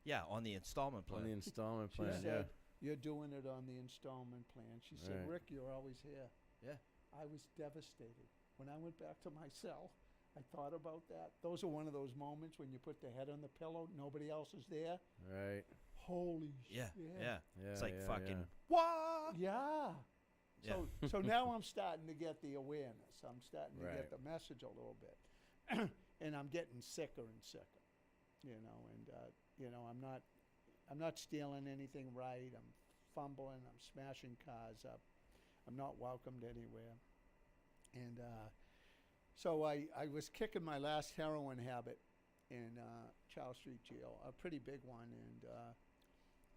[SPEAKER 1] Yeah, on the installment plan.
[SPEAKER 2] On the installment plan,
[SPEAKER 3] She said, you're doing it on the installment plan. She said, Rick, you're always here.
[SPEAKER 1] Yeah.
[SPEAKER 3] I was devastated. When I went back to my cell, I thought about that. Those are one of those moments when you put the head on the pillow, nobody else is there.
[SPEAKER 2] Right.
[SPEAKER 3] Holy
[SPEAKER 1] Yeah.
[SPEAKER 3] shit.
[SPEAKER 1] Yeah. It's like fucking,
[SPEAKER 3] Yeah.
[SPEAKER 1] what?
[SPEAKER 3] Yeah.
[SPEAKER 1] Yeah.
[SPEAKER 3] So now I'm starting to get the awareness. I'm starting to get the message a little bit. And I'm getting sicker and sicker, you know, and, you know, I'm not stealing anything right. I'm fumbling. I'm smashing cars up. I'm not welcomed anywhere. And so I was kicking my last heroin habit in Charles Street Jail, a pretty big one. And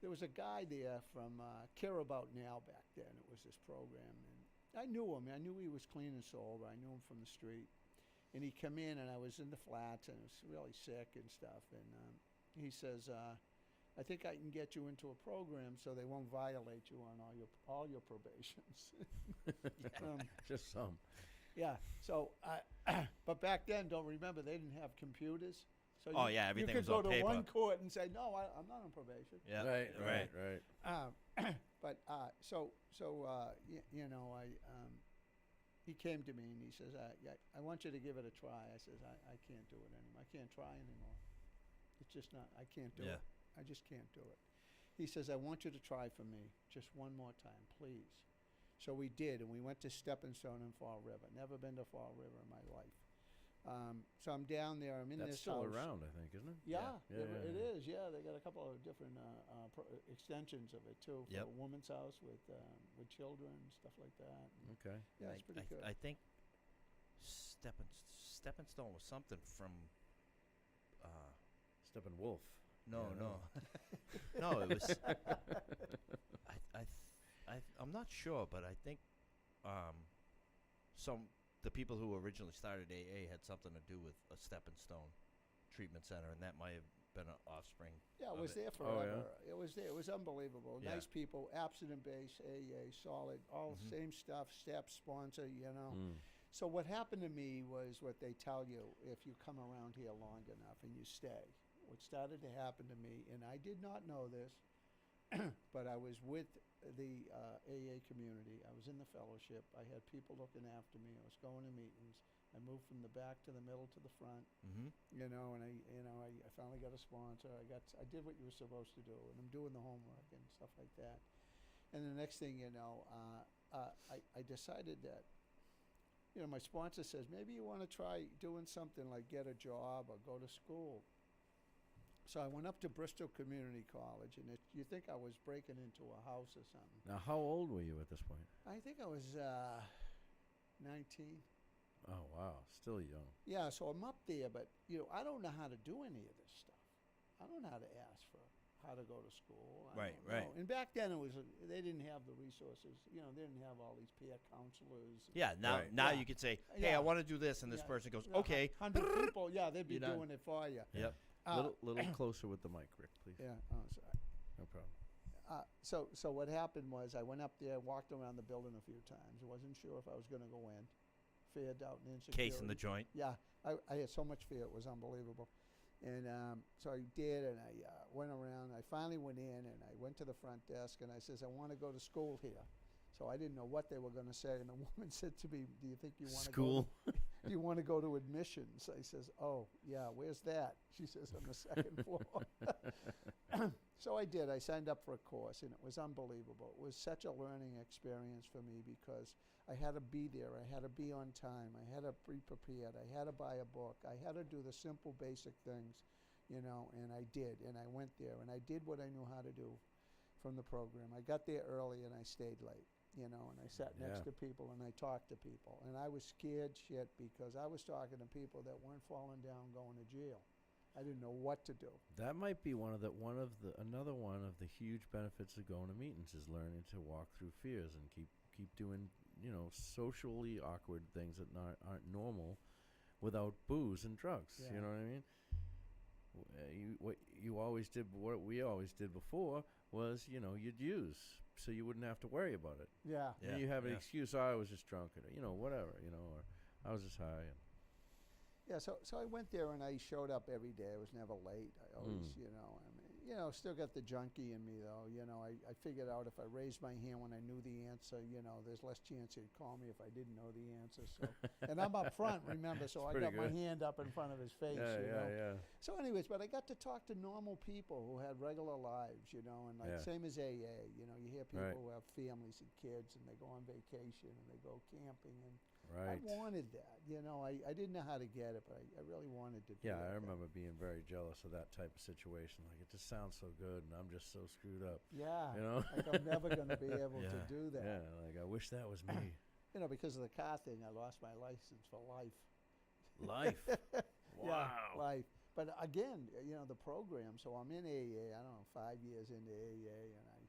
[SPEAKER 3] there was a guy there from Care About Now back then. It was this program. And I knew him. I knew he was clean and sober. I knew him from the street. And he come in, and I was in the flats, and I was really sick and stuff. And he says, I think I can get you into a program so they won't violate you on all your probations.
[SPEAKER 2] Just some.
[SPEAKER 3] Yeah. So, but back then, don't remember, they didn't have computers. So
[SPEAKER 1] everything
[SPEAKER 3] you
[SPEAKER 1] was
[SPEAKER 3] could
[SPEAKER 1] on
[SPEAKER 3] go to
[SPEAKER 1] paper.
[SPEAKER 3] one court and say, no, I'm not on probation.
[SPEAKER 1] Yeah.
[SPEAKER 2] Right.
[SPEAKER 3] But you know, he came to me and he says, I want you to give it a try. I says, I can't do it anymore. I can't try anymore. It's just not, I can't do it. I just can't do it. He says, I want you to try for me just one more time, please. So we did, and we went to Steppenstone in Fall River. Never been to Fall River in my life. So I'm down there. I'm in
[SPEAKER 2] That's
[SPEAKER 3] this
[SPEAKER 2] still
[SPEAKER 3] house.
[SPEAKER 2] around, I think, isn't it?
[SPEAKER 3] It is. Yeah, they got a couple of different extensions of it too. For a woman's house with children and stuff like that.
[SPEAKER 2] Okay.
[SPEAKER 3] Yeah, it's pretty good.
[SPEAKER 1] I think Steppenstone was something from
[SPEAKER 2] Steppenwolf.
[SPEAKER 1] No, no, it was. I'm not sure, but I think the people who originally started AA had something to do with a Steppenstone treatment center, and that might have been an offspring.
[SPEAKER 3] Yeah, it was there forever. It was there. It was unbelievable. Nice people, abstinent base, AA, solid, all same stuff. Step sponsor, you know. So what happened to me was what they tell you if you come around here long enough and you stay. What started to happen to me, and I did not know this, but I was with the AA community. I was in the fellowship. I had people looking after me. I was going to meetings. I moved from the back to the middle to the front,
[SPEAKER 1] Mm-hmm.
[SPEAKER 3] I finally got a sponsor. I did what you were supposed to do, and I'm doing the homework and stuff like that. And the next thing you know, I decided that, my sponsor says, maybe you want to try doing something like get a job or go to school. So I went up to Bristol Community College, and you think I was breaking into a house or something.
[SPEAKER 2] Now, how old were you at this point?
[SPEAKER 3] I think I was 19.
[SPEAKER 2] Oh, wow. Still young.
[SPEAKER 3] Yeah, so I'm up there, but, I don't know how to do any of this stuff. I don't know how to ask for how to go to school. I
[SPEAKER 1] Right,
[SPEAKER 3] don't
[SPEAKER 1] right.
[SPEAKER 3] know. And back then they didn't have the resources. They didn't have all these peer counselors.
[SPEAKER 1] Yeah. Now,
[SPEAKER 2] Right.
[SPEAKER 1] now
[SPEAKER 3] Yeah.
[SPEAKER 1] you could say, "Hey,
[SPEAKER 3] Yeah.
[SPEAKER 1] I want to do this," and this
[SPEAKER 3] Yeah.
[SPEAKER 1] person goes,
[SPEAKER 3] Yeah,
[SPEAKER 1] "Okay."
[SPEAKER 3] 100 people, yeah, they'd be
[SPEAKER 1] You're done.
[SPEAKER 3] doing it for you.
[SPEAKER 1] Yep.
[SPEAKER 2] Little closer with the mic, Rick, please.
[SPEAKER 3] Yeah, oh, sorry.
[SPEAKER 2] No problem.
[SPEAKER 3] So what happened was I went up there, walked around the building a few times. I wasn't sure if I was going to go in. Fear, doubt, and insecurity.
[SPEAKER 1] Case in the joint.
[SPEAKER 3] Yeah, I had so much fear. It was unbelievable. And so I did, and I went around. I finally went in, and I went to the front desk, and I says, I want to go to school here. So I didn't know what they were going to say. And the woman said to me, do you think you want to
[SPEAKER 2] School.
[SPEAKER 3] do you want to go to admissions? I says, oh, yeah, where's that? She says, on the second floor. So I did. I signed up for a course, and it was unbelievable. It was such a learning experience for me because I had to be there. I had to be on time. I had to be prepared. I had to buy a book. I had to do the simple, basic things, and I did. And I went there, and I did what I knew how to do from the program. I got there early, and I stayed late, and I sat next to people, and I talked to people. And I was scared shit because I was talking to people that weren't falling down going to jail. I didn't know what to do.
[SPEAKER 2] That might be another one of the huge benefits of going to meetings is learning to walk through fears and keep doing socially awkward things that aren't normal without booze and drugs.
[SPEAKER 3] Yeah.
[SPEAKER 2] You know what I mean? What we always did before was you'd use so you wouldn't have to worry about it.
[SPEAKER 3] Yeah.
[SPEAKER 1] Yeah.
[SPEAKER 2] And you have an
[SPEAKER 1] yeah.
[SPEAKER 2] excuse. I was just drunk, or whatever. Or I was just high.
[SPEAKER 3] Yeah, so I went there and I showed up every day. I was never late. I always, still got the junkie in me though. I figured out if I raised my hand when I knew the answer, there's less chance he'd call me if I didn't know the answer. So, and I'm up front, remember? So I got my hand up in front of his face.
[SPEAKER 2] Yeah.
[SPEAKER 3] So, anyways, but I got to talk to normal people who had regular lives, and like same as AA. You hear people who have families and kids, and they go on vacation and they go camping and.
[SPEAKER 2] Right.
[SPEAKER 3] I wanted that, I didn't know how to get it, but I really wanted to do
[SPEAKER 2] Yeah,
[SPEAKER 3] that.
[SPEAKER 2] I remember being very jealous of that type of situation. Like, it just sounds so good, and I'm just so screwed up.
[SPEAKER 3] Yeah,
[SPEAKER 2] Like
[SPEAKER 3] I'm never going to be able to do that.
[SPEAKER 2] Yeah, like I wish that was me.
[SPEAKER 3] Because of the car thing, I lost my license for life.
[SPEAKER 2] Life. Wow.
[SPEAKER 3] Yeah, life. But again, the program, so I'm in AA, I don't know, 5 years into AA, and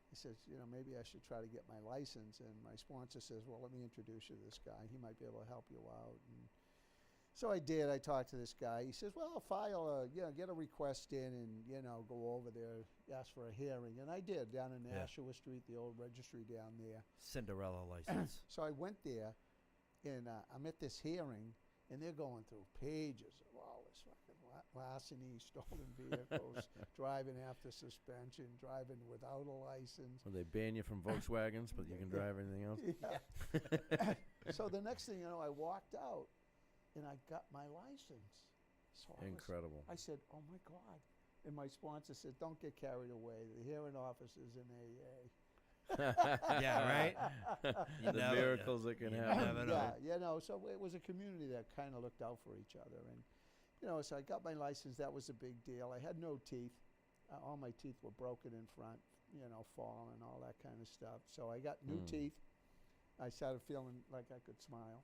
[SPEAKER 3] he says, maybe I should try to get my license. And my sponsor says, well, let me introduce you to this guy. He might be able to help you out. And so I did. I talked to this guy. He says, well, get a request in and, go over there, ask for a hearing. And I did down in Nashua Street, the old registry down there.
[SPEAKER 1] Cinderella license.
[SPEAKER 3] So I went there, and I'm at this hearing, and they're going through pages of all this fucking larceny, stolen vehicles, driving after suspension, driving without a license.
[SPEAKER 2] Well, they ban you from Volkswagens, but you can drive anything else?
[SPEAKER 3] Yeah. So the next thing you know, I walked out, and I got my license. So
[SPEAKER 2] Incredible.
[SPEAKER 3] I said, oh, my God. And my sponsor said, don't get carried away. The hearing officer's in AA.
[SPEAKER 1] Yeah, right? You
[SPEAKER 2] The
[SPEAKER 1] never-
[SPEAKER 2] miracles that can
[SPEAKER 1] you
[SPEAKER 2] happen.
[SPEAKER 1] never know.
[SPEAKER 3] Yeah, so it was a community that kind of looked out for each other. And, so I got my license. That was a big deal. I had no teeth. All my teeth were broken in front, falling, all that kind of stuff. So I got new teeth. I started feeling like I could smile.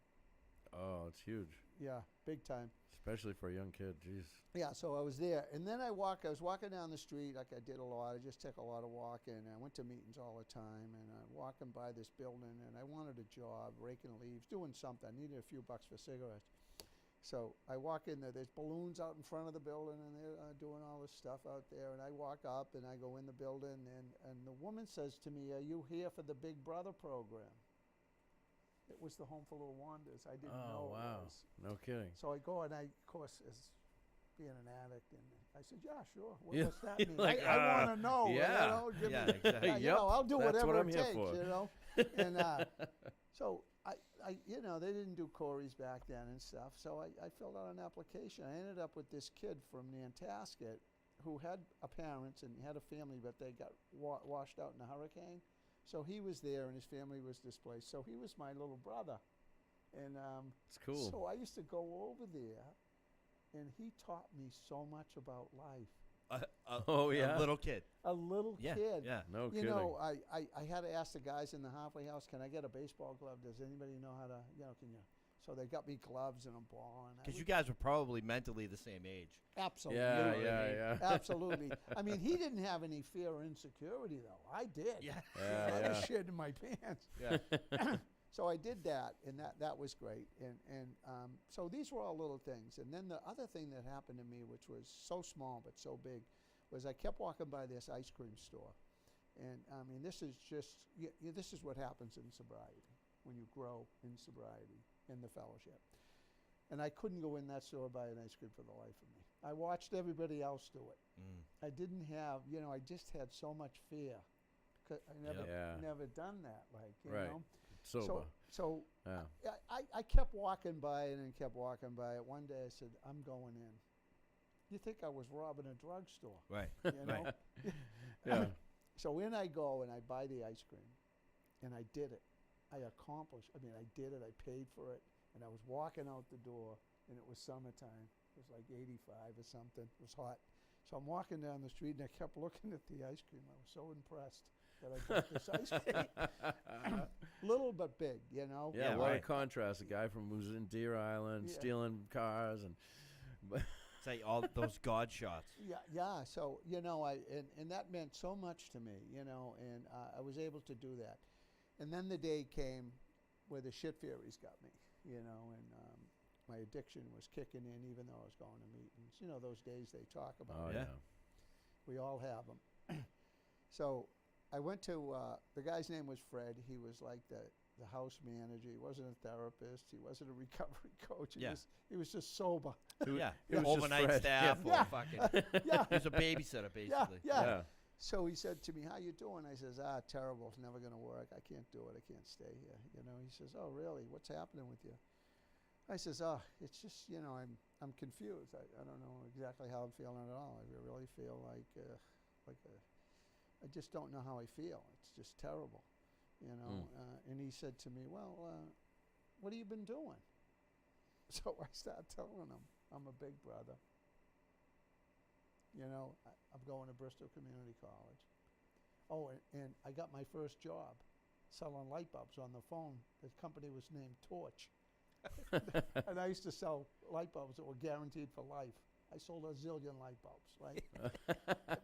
[SPEAKER 2] Oh, it's huge.
[SPEAKER 3] Yeah, big time.
[SPEAKER 2] Especially for a young kid. Jeez.
[SPEAKER 3] Yeah, so I was there. And then I was walking down the street like I did a lot. I just took a lot of walking. I went to meetings all the time. And I'm walking by this building, and I wanted a job, raking leaves, doing something. I needed a few bucks for cigarettes. So I walk in there. There's balloons out in front of the building, and they're doing all this stuff out there. And I walk up, and I go in the building, and the woman says to me, are you here for the Big Brother program? It was the Home for Little Wonders. I didn't
[SPEAKER 2] Oh,
[SPEAKER 3] know it
[SPEAKER 2] wow.
[SPEAKER 3] was.
[SPEAKER 2] No kidding.
[SPEAKER 3] So I go and of course, as being an addict, and I said, yeah, sure.
[SPEAKER 2] Yeah.
[SPEAKER 3] What's that mean?
[SPEAKER 2] Like,
[SPEAKER 3] I want to know.
[SPEAKER 2] yeah.
[SPEAKER 3] You know, give
[SPEAKER 1] Yeah,
[SPEAKER 3] me,
[SPEAKER 1] exactly.
[SPEAKER 3] you know, I'll do
[SPEAKER 2] That's
[SPEAKER 3] whatever
[SPEAKER 2] what I'm
[SPEAKER 3] it
[SPEAKER 2] here
[SPEAKER 3] takes,
[SPEAKER 2] for.
[SPEAKER 3] you know. And so I, you know, they didn't do Corey's back then and stuff. So I filled out an application. I ended up with this kid from Nantasket who had a parents and had a family, but they got washed out in a hurricane. So he was there and his family was displaced. So he was my little brother. And
[SPEAKER 2] It's cool.
[SPEAKER 3] so I used to go over there, and he taught me so much about life.
[SPEAKER 2] Oh, yeah?
[SPEAKER 1] A little kid.
[SPEAKER 3] A little
[SPEAKER 1] Yeah,
[SPEAKER 3] kid.
[SPEAKER 1] yeah.
[SPEAKER 2] No
[SPEAKER 3] You
[SPEAKER 2] kidding.
[SPEAKER 3] know, I had to ask the guys in the halfway house, can I get a baseball glove? Does anybody know how to, you know, can you? So they got me gloves and a ball.
[SPEAKER 1] Because you guys were probably mentally the same age.
[SPEAKER 3] Absolutely.
[SPEAKER 2] yeah.
[SPEAKER 3] Absolutely. I mean, he didn't have any fear or insecurity, though. I did.
[SPEAKER 1] Yeah.
[SPEAKER 3] I
[SPEAKER 2] Yeah,
[SPEAKER 3] was shit in my pants.
[SPEAKER 1] Yeah.
[SPEAKER 3] So I did that, and that was great. And so these were all little things. And then the other thing that happened to me, which was so small but so big, was I kept walking by this ice cream store. And, I mean, this is just, this is what happens in sobriety, when you grow in sobriety, in the fellowship. And I couldn't go in that store and buy an ice cream for the life of me. I watched everybody else do it. I didn't have, you know, I just had so much fear. I never done that, like, you
[SPEAKER 2] Right.
[SPEAKER 3] know.
[SPEAKER 2] Sober.
[SPEAKER 3] So
[SPEAKER 2] Yeah.
[SPEAKER 3] I kept walking by it and kept walking by it. One day I said, I'm going in. You think I was robbing a drugstore,
[SPEAKER 1] Right.
[SPEAKER 3] you know?
[SPEAKER 1] Right.
[SPEAKER 2] Yeah.
[SPEAKER 3] So in I go and I buy the ice cream. And I did it. I accomplished. I mean, I did it. I paid for it. And I was walking out the door, and it was summertime. It was like 85 or something. It was hot. So I'm walking down the street, and I kept looking at the ice cream. I was so impressed that I bought this ice cream. Little but big, you know?
[SPEAKER 2] Yeah,
[SPEAKER 1] Yeah,
[SPEAKER 2] what a
[SPEAKER 1] right.
[SPEAKER 2] contrast. A guy from who's in Deer Island
[SPEAKER 3] Yeah.
[SPEAKER 2] stealing cars and
[SPEAKER 1] Say all those God shots.
[SPEAKER 3] Yeah. So, you know, and that meant so much to me, you know, and I was able to do that. And then the day came where the shit fairies got me, you know, and my addiction was kicking in even though I was going to meetings. You know, those days they talk about.
[SPEAKER 2] oh
[SPEAKER 1] Yeah.
[SPEAKER 2] yeah.
[SPEAKER 3] We all have them. So I went to, the guy's name was Fred. He was like the house manager. He wasn't a therapist. He wasn't a recovery coach. He was just sober.
[SPEAKER 1] Yeah.
[SPEAKER 2] it was just
[SPEAKER 1] Overnight
[SPEAKER 2] Fred.
[SPEAKER 1] staff
[SPEAKER 3] Yeah.
[SPEAKER 1] or fucking.
[SPEAKER 3] Yeah.
[SPEAKER 1] He was a babysitter, basically.
[SPEAKER 3] Yeah. So he said to me, how you doing? I says, terrible. It's never going to work. I can't do it. I can't stay here. You know, he says, oh, really? What's happening with you? I says, it's just, you know, I'm confused. I don't know exactly how I'm feeling at all. I really feel like I just don't know how I feel. It's just terrible, you know. And he said to me, well, what have you been doing? So I started telling him, I'm a big brother. You know, I'm going to Bristol Community College. Oh, and I got my first job selling light bulbs on the phone. The company was named Torch. And I used to sell light bulbs that were guaranteed for life. I sold a zillion light bulbs, right?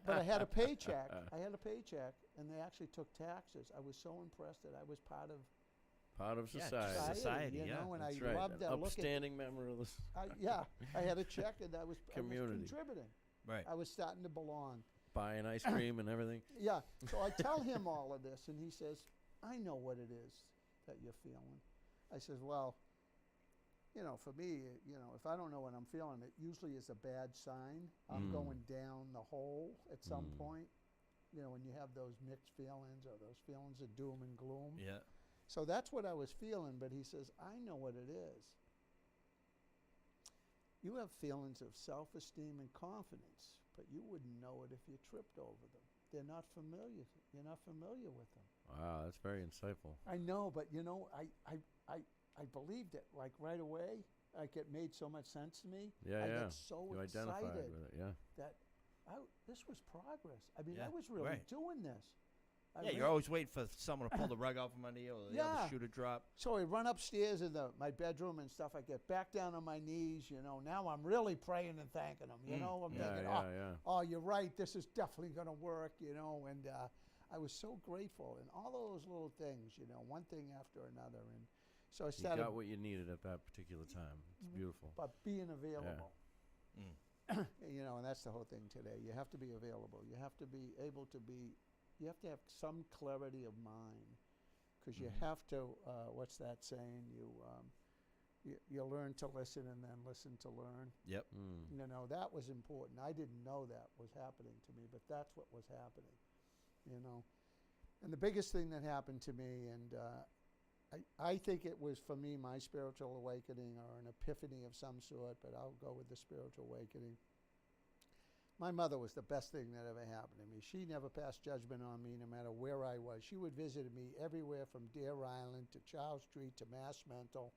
[SPEAKER 3] But I had a paycheck. And they actually took taxes. I was so impressed that I was part of
[SPEAKER 2] Society.
[SPEAKER 1] Society,
[SPEAKER 3] you
[SPEAKER 1] yeah,
[SPEAKER 3] know, and
[SPEAKER 2] That's
[SPEAKER 3] I
[SPEAKER 2] right.
[SPEAKER 3] loved that.
[SPEAKER 2] Upstanding member of this.
[SPEAKER 3] I had a check, and I was
[SPEAKER 2] Community.
[SPEAKER 3] contributing.
[SPEAKER 1] Right.
[SPEAKER 3] I was starting to belong.
[SPEAKER 2] Buying ice cream and everything.
[SPEAKER 3] Yeah. So I tell him all of this, and he says, I know what it is that you're feeling. I says, well, you know, for me, you know, if I don't know what I'm feeling, it usually is a bad sign. I'm going down the hole at some point. You know, when you have those mixed feelings or those feelings of doom and gloom.
[SPEAKER 1] Yeah.
[SPEAKER 3] So that's what I was feeling, but he says, I know what it is. You have feelings of self-esteem and confidence, but you wouldn't know it if you tripped over them. They're not familiar. You're not familiar with them.
[SPEAKER 2] Wow, that's very insightful.
[SPEAKER 3] I know, but you know, I believed it like right away. Like it made so much sense to me.
[SPEAKER 2] Yeah,
[SPEAKER 3] I
[SPEAKER 2] yeah.
[SPEAKER 3] got so
[SPEAKER 2] You
[SPEAKER 3] excited
[SPEAKER 2] identified with it, yeah.
[SPEAKER 3] that this was progress. I mean,
[SPEAKER 1] Yeah,
[SPEAKER 3] I was really
[SPEAKER 1] right.
[SPEAKER 3] doing this.
[SPEAKER 1] Yeah, you're always waiting for someone to pull the rug out from under you or the
[SPEAKER 3] Yeah.
[SPEAKER 1] other shoe to drop.
[SPEAKER 3] So I run upstairs in my bedroom and stuff. I get back down on my knees, you know. Now I'm really praying and thanking them, you know. I'm
[SPEAKER 2] Yeah,
[SPEAKER 3] thinking,
[SPEAKER 2] yeah.
[SPEAKER 3] oh, you're right. This is definitely going to work, you know. And I was so grateful. And all those little things, you know, one thing after another. And so I
[SPEAKER 2] You
[SPEAKER 3] started.
[SPEAKER 2] got what you needed at that particular time. It's beautiful.
[SPEAKER 3] But being available.
[SPEAKER 1] Mm.
[SPEAKER 3] You know, and that's the whole thing today. You have to be available. You have to be able to be. You have to have some clarity of mind, because you have to. What's that saying? You learn to listen and then listen to learn.
[SPEAKER 1] Yep.
[SPEAKER 3] You know, that was important. I didn't know that was happening to me, but that's what was happening. You know, and the biggest thing that happened to me, and I think it was for me my spiritual awakening or an epiphany of some sort, but I'll go with the spiritual awakening. My mother was the best thing that ever happened to me. She never passed judgment on me no matter where I was. She would visit me everywhere from Deer Island to Charles Street to Mass Mental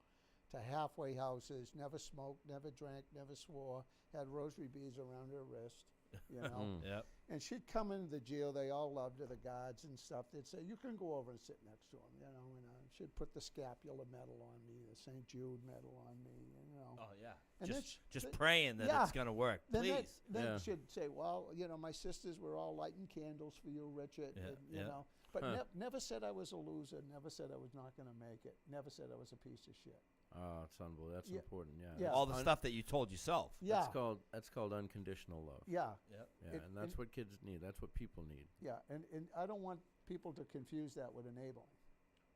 [SPEAKER 3] to halfway houses, never smoked, never drank, never swore, had rosary beads around her wrist, you know.
[SPEAKER 1] Yep.
[SPEAKER 3] And she'd come into the jail. They all loved her, the guards and stuff. They'd say, you can go over and sit next to him, you know. And she'd put the scapular medal on me, the St. Jude medal on me, you know.
[SPEAKER 1] Oh, yeah.
[SPEAKER 3] And
[SPEAKER 1] Just praying that it's going to work. Please.
[SPEAKER 3] Then she'd say, well, you know, my sisters were all lighting candles for you, Richard, and, you know. But never said I was a loser, never said I was not going to make it, never said I was a piece of shit.
[SPEAKER 2] Oh, it's unbelievable. That's important.
[SPEAKER 3] Yeah.
[SPEAKER 1] All the stuff that you told yourself.
[SPEAKER 3] Yeah.
[SPEAKER 2] That's called unconditional love.
[SPEAKER 3] Yeah.
[SPEAKER 2] Yeah, and that's what kids need. That's what people need.
[SPEAKER 3] Yeah, and I don't want people to confuse that with enabling.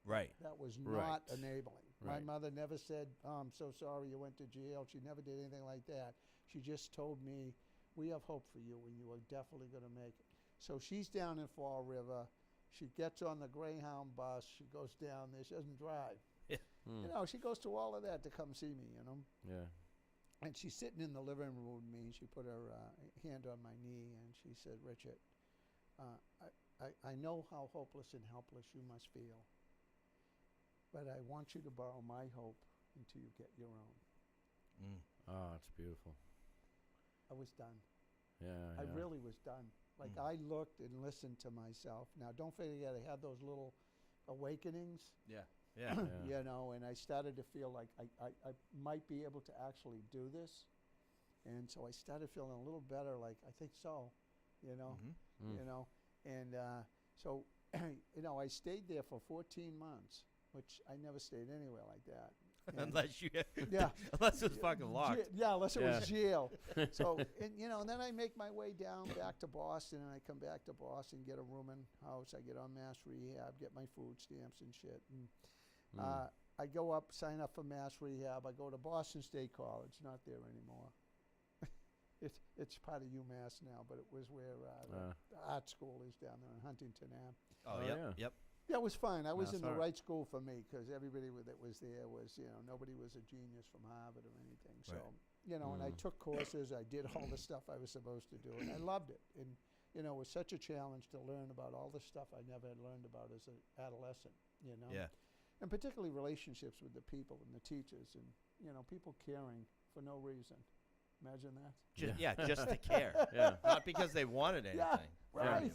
[SPEAKER 1] Right.
[SPEAKER 3] That was not
[SPEAKER 2] Right.
[SPEAKER 3] enabling.
[SPEAKER 2] Right.
[SPEAKER 3] My mother never said, oh, I'm so sorry you went to jail. She never did anything like that. She just told me, we have hope for you and you are definitely going to make it. So she's down in Fall River. She gets on the Greyhound bus. She goes down there. She doesn't drive. You know, she goes to all of that to come see me, you know.
[SPEAKER 2] Yeah.
[SPEAKER 3] And she's sitting in the living room with me. She put her hand on my knee and she said, Richard, I know how hopeless and helpless you must feel, but I want you to borrow my hope until you get your own.
[SPEAKER 2] Oh, it's beautiful.
[SPEAKER 3] I was done.
[SPEAKER 2] Yeah.
[SPEAKER 3] I really was done. Like I looked and listened to myself. Now, don't forget, I had those little awakenings.
[SPEAKER 1] Yeah.
[SPEAKER 3] You know, and I started to feel like I might be able to actually do this. And so I started feeling a little better, like, I think so, you know, you know. And so, you know, I stayed there for 14 months, which I never stayed anywhere like that.
[SPEAKER 1] Unless you,
[SPEAKER 3] Yeah.
[SPEAKER 1] unless it was fucking locked.
[SPEAKER 3] Unless it was jail. So, and, you know, and then I make my way down back to Boston, and I come back to Boston, get a rooming house. I get on mass rehab, get my food stamps and shit. And I go up, sign up for mass rehab. I go to Boston State College, not there anymore. It's part of UMass now, but it was where the art school is down there in Huntington Ave.
[SPEAKER 1] Oh, yep.
[SPEAKER 3] Yeah, it was fine. I was
[SPEAKER 2] That's
[SPEAKER 3] in the
[SPEAKER 2] all right.
[SPEAKER 3] right school for me because everybody that was there was, you know, nobody was a genius from Harvard or anything. So, you know, and I took courses. I did all the stuff I was supposed to do, and I loved it. And, you know, it was such a challenge to learn about all the stuff I never had learned about as an adolescent, you know.
[SPEAKER 1] Yeah.
[SPEAKER 3] And particularly relationships with the people and the teachers and, you know, people caring for no reason. Imagine that.
[SPEAKER 1] Just to care.
[SPEAKER 2] Yeah.
[SPEAKER 1] Not because they wanted anything.
[SPEAKER 3] Right.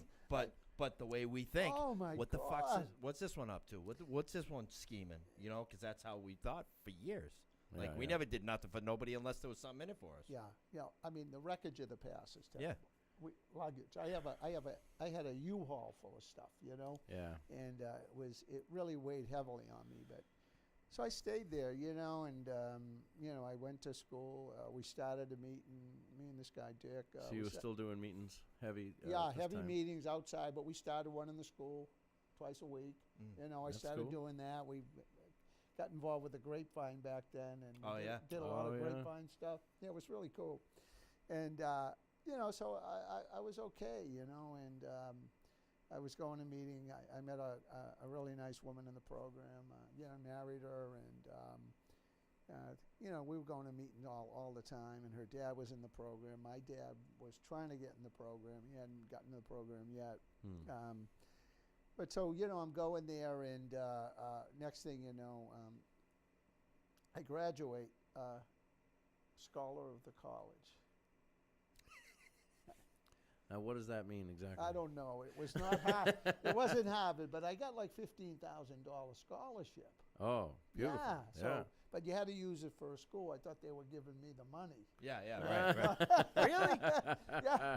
[SPEAKER 1] But the way we think.
[SPEAKER 3] Oh, my
[SPEAKER 1] what the
[SPEAKER 3] God.
[SPEAKER 1] fuck's this, what's this one up to? What's this one scheming? You know, because that's how we thought for years. Like we never did nothing for nobody unless there was something in it for us.
[SPEAKER 3] Yeah. I mean, the wreckage of the past is terrible.
[SPEAKER 1] Yeah.
[SPEAKER 3] Luggage. I had a U-Haul full of stuff, you know.
[SPEAKER 2] Yeah.
[SPEAKER 3] And it really weighed heavily on me. But so I stayed there, you know, and you know, I went to school. We started a meeting. Me and this guy Dick.
[SPEAKER 2] So you were still doing meetings, heavy.
[SPEAKER 3] Heavy
[SPEAKER 2] time.
[SPEAKER 3] meetings outside, but we started one in the school twice a week. You know, I
[SPEAKER 2] That's
[SPEAKER 3] started
[SPEAKER 2] cool.
[SPEAKER 3] doing that. We got involved with the grapevine back then, and did a lot of grapevine stuff. Yeah, it was really cool. And you know, so I was okay, you know, and I was going to meeting. I met a really nice woman in the program. You know, married her, and you know, we were going to meetings all the time. And her dad was in the program. My dad was trying to get in the program. He hadn't gotten in the program yet. But so, you know, I'm going there, and next thing you know, I graduate scholar of the college.
[SPEAKER 2] Now, what does that mean exactly?
[SPEAKER 3] I don't know. It was not Harvard. It wasn't Harvard, but I got like $15,000 scholarship.
[SPEAKER 2] Oh, beautiful.
[SPEAKER 3] Yeah. So, but you had to use it for a school. I thought they were giving me the money.
[SPEAKER 1] Yeah, right. Really?
[SPEAKER 3] Yeah.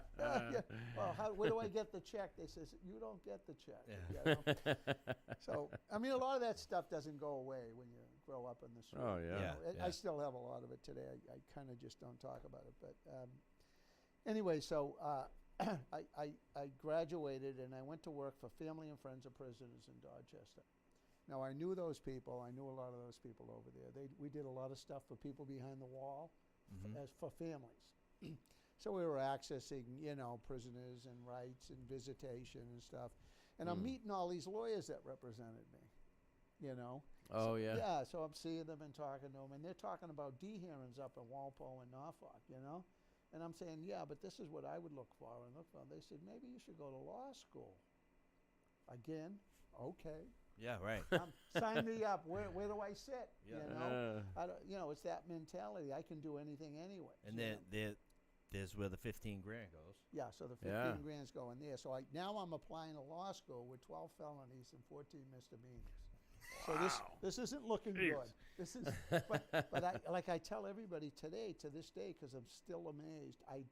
[SPEAKER 3] Well, where do I get the check? They says, you don't get the check.
[SPEAKER 1] Yeah.
[SPEAKER 3] You know? So, I mean, a lot of that stuff doesn't go away when you grow up in the street.
[SPEAKER 2] Oh, yeah.
[SPEAKER 3] You know, I still have a lot of it today. I kind of just don't talk about it. But anyway, so I graduated, and I went to work for Family and Friends of Prisoners in Dorchester. Now, I knew those people. I knew a lot of those people over there. We did a lot of stuff for people behind the wall, as for families. So we were accessing, prisoners and rights and visitation and stuff. And I'm meeting all these lawyers that represented me,
[SPEAKER 2] Oh,
[SPEAKER 3] So,
[SPEAKER 2] yeah.
[SPEAKER 3] Yeah, so I'm seeing them and talking to them, and they're talking about D hearings up in Walpole and Norfolk, And I'm saying, yeah, but this is what I would look for and look for. They said, maybe you should go to law school. Again, okay.
[SPEAKER 1] Yeah, right.
[SPEAKER 3] Sign me up. Where do I sit?
[SPEAKER 1] Yeah.
[SPEAKER 3] I don't, it's that mentality. I can do anything anyway.
[SPEAKER 1] And there's where the 15 grand goes.
[SPEAKER 3] Yeah, so the 15 grand's going there. So now I'm applying to law school with 12 felonies and 14 misdemeanors. So this isn't looking good. This is, but I tell everybody today, to this day, because I'm still amazed. I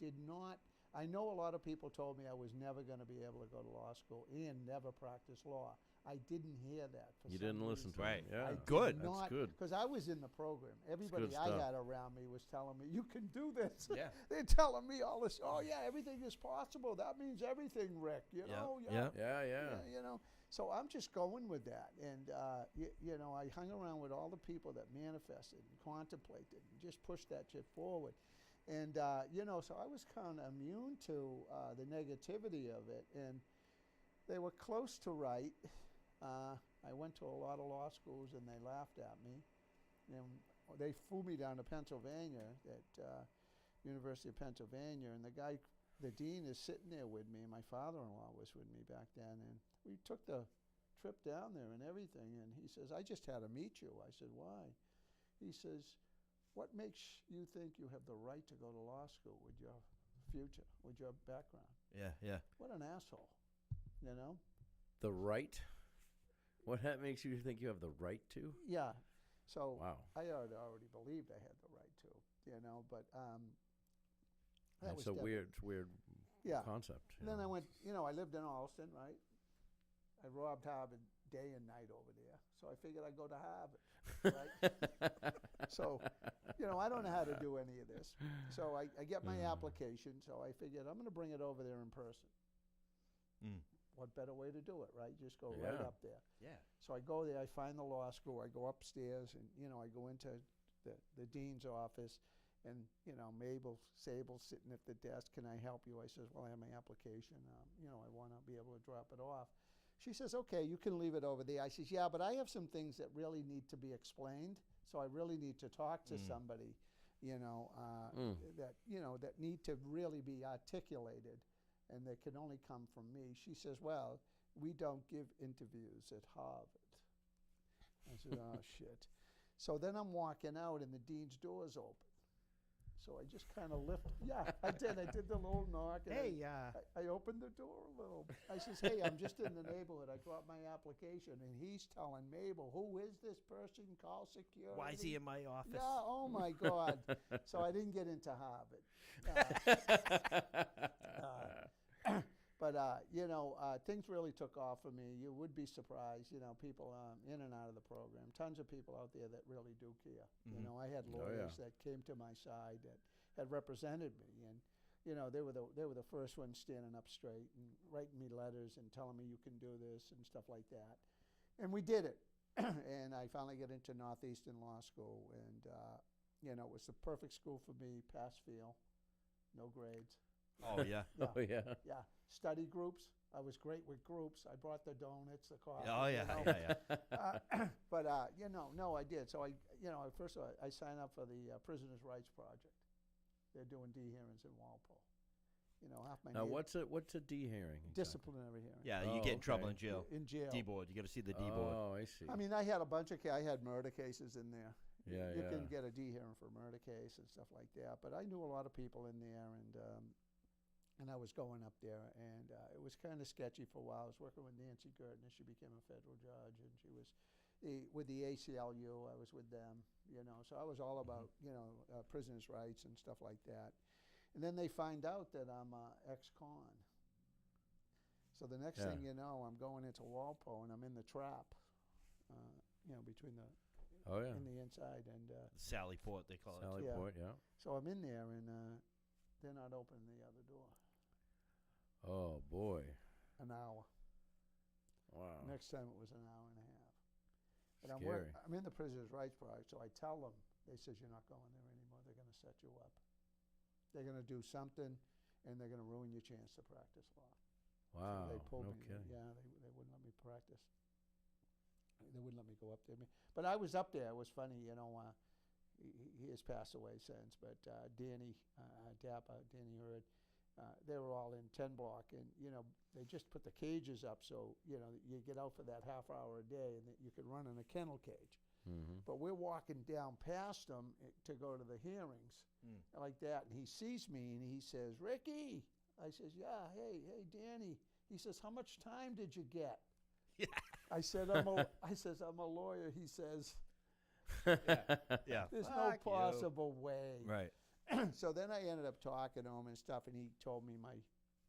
[SPEAKER 3] know a lot of people told me I was never going to be able to go to law school and never practice law. I didn't hear that.
[SPEAKER 2] You didn't listen to
[SPEAKER 1] Right.
[SPEAKER 2] it. Yeah.
[SPEAKER 1] Good.
[SPEAKER 2] That's good.
[SPEAKER 3] Because I was in the program. Everybody
[SPEAKER 2] good
[SPEAKER 3] I
[SPEAKER 2] stuff.
[SPEAKER 3] had around me was telling me, you can do this.
[SPEAKER 1] Yeah.
[SPEAKER 3] They're telling me all this, oh, yeah, everything is possible. That means everything, Rick, know?
[SPEAKER 2] Yeah.
[SPEAKER 3] So I'm just going with that. And, I hung around with all the people that manifested and contemplated and just pushed that shit forward. And, so I was kind of immune to the negativity of it. And they were close to right. I went to a lot of law schools, and they laughed at me. And they flew me down to Pennsylvania, at University of Pennsylvania, and the dean is sitting there with me, and my father-in-law was with me back then, and we took the trip down there and everything, and he says, I just had to meet you. I said, why? He says, what makes you think you have the right to go to law school with your future, with your background?
[SPEAKER 1] Yeah.
[SPEAKER 3] What an asshole,
[SPEAKER 2] The right? What makes you think you have the right to?
[SPEAKER 3] Yeah. So
[SPEAKER 2] Wow.
[SPEAKER 3] I had already believed I had the right to, but that
[SPEAKER 2] That's
[SPEAKER 3] was
[SPEAKER 2] a weird
[SPEAKER 3] Yeah.
[SPEAKER 2] concept.
[SPEAKER 3] And then I went, I lived in Alston, right? I robbed Harvard day and night over there. So I figured I'd go to Harvard, right? So, I don't know how to do any of this. So I get my application. So I figured I'm going to bring it over there in person. What better way to do it, right? Just go right up there.
[SPEAKER 1] Yeah.
[SPEAKER 3] So I go there, I find the law school, I go upstairs, and, I go into the dean's office, and, Mabel Sable's sitting at the desk. Can I help you? I says, well, I have my application. I want to be able to drop it off. She says, okay, you can leave it over there. I says, yeah, but I have some things that really need to be explained, so I really need to talk to somebody, that need to really be articulated, and they can only come from me. She says, well, we don't give interviews at Harvard. I said, oh, shit. So then I'm walking out, and the dean's door's open. So I just kind of lift. Yeah, I did. I did the little knock. And I opened the door a little. I says, hey, I'm just in the neighborhood. I dropped my application. And he's telling Mabel, who is this person? Call security.
[SPEAKER 1] Why is he in my office?
[SPEAKER 3] Yeah, oh, my God. So I didn't get into Harvard. But things really took off for me. You would be surprised, people in and out of the program. Tons of people out there that really do care. I had lawyers that came to my side that had represented me, and they were the first ones standing up straight and writing me letters and telling me you can do this and stuff like that. And we did it. And I finally got into Northeastern Law School, and it was the perfect school for me. Pass fail, no grades.
[SPEAKER 1] Oh, yeah.
[SPEAKER 2] Oh, yeah.
[SPEAKER 3] Yeah, study groups. I was great with groups. I brought the donuts, the coffee.
[SPEAKER 1] Oh, yeah.
[SPEAKER 3] But no, I did. So first of all, I signed up for the Prisoners' Rights Project. They're doing D hearings in Walpole. Half my
[SPEAKER 2] Now, what's a D hearing? Exactly?
[SPEAKER 3] disciplinary hearing.
[SPEAKER 1] Yeah, you get in trouble in jail.
[SPEAKER 3] In jail.
[SPEAKER 1] D-board. You got to see the D-board.
[SPEAKER 2] Oh, I see.
[SPEAKER 3] I mean, I had a bunch of I had murder cases in there.
[SPEAKER 2] Yeah,
[SPEAKER 3] You can get a D hearing for a murder case and stuff like that. But I knew a lot of people in there, and I was going up there, and it was kind of sketchy for a while. I was working with Nancy Gertner. She became a federal judge, and she was with the ACLU. I was with them, So I was all about, prisoners' rights and stuff like that. And then they find out that I'm ex-con. So the next thing you know, I'm going into Walpole, and I'm in the trap, between the in the inside. And
[SPEAKER 1] Sally Port, they call it.
[SPEAKER 2] Sally Port, yeah.
[SPEAKER 3] so I'm in there, and they're not opening the other door.
[SPEAKER 2] Oh, boy.
[SPEAKER 3] An hour.
[SPEAKER 2] Wow.
[SPEAKER 3] Next time it was an hour and a half. And
[SPEAKER 2] Scary.
[SPEAKER 3] I'm in the Prisoners' Rights Project, so I tell them, they says, you're not going there anymore. They're going to set you up. They're going to do something, and they're going to ruin your chance to practice law.
[SPEAKER 2] Wow.
[SPEAKER 3] So they pulled
[SPEAKER 2] No
[SPEAKER 3] me.
[SPEAKER 2] kidding.
[SPEAKER 3] Yeah, they wouldn't let me practice. They wouldn't let me go up there. But I was up there. It was funny, you know. He has passed away since, but Danny Dappa, Danny Hurd, they were all in 10 block, and you know they just put the cages up so you know you get out for that half hour a day, and that you could run in a kennel cage.
[SPEAKER 2] Mm-hmm.
[SPEAKER 3] But we're walking down past them to go to the hearings, like that, and he sees me and he says, "Ricky," I says, "Yeah, hey, Danny." He says, "How much time did you get?"
[SPEAKER 1] Yeah.
[SPEAKER 3] I said, I'm a lawyer. He says,
[SPEAKER 1] Yeah.
[SPEAKER 3] "There's
[SPEAKER 1] Fuck
[SPEAKER 3] no
[SPEAKER 1] you.
[SPEAKER 3] possible way."
[SPEAKER 1] Right.
[SPEAKER 3] So then I ended up talking to him and stuff, and he told me my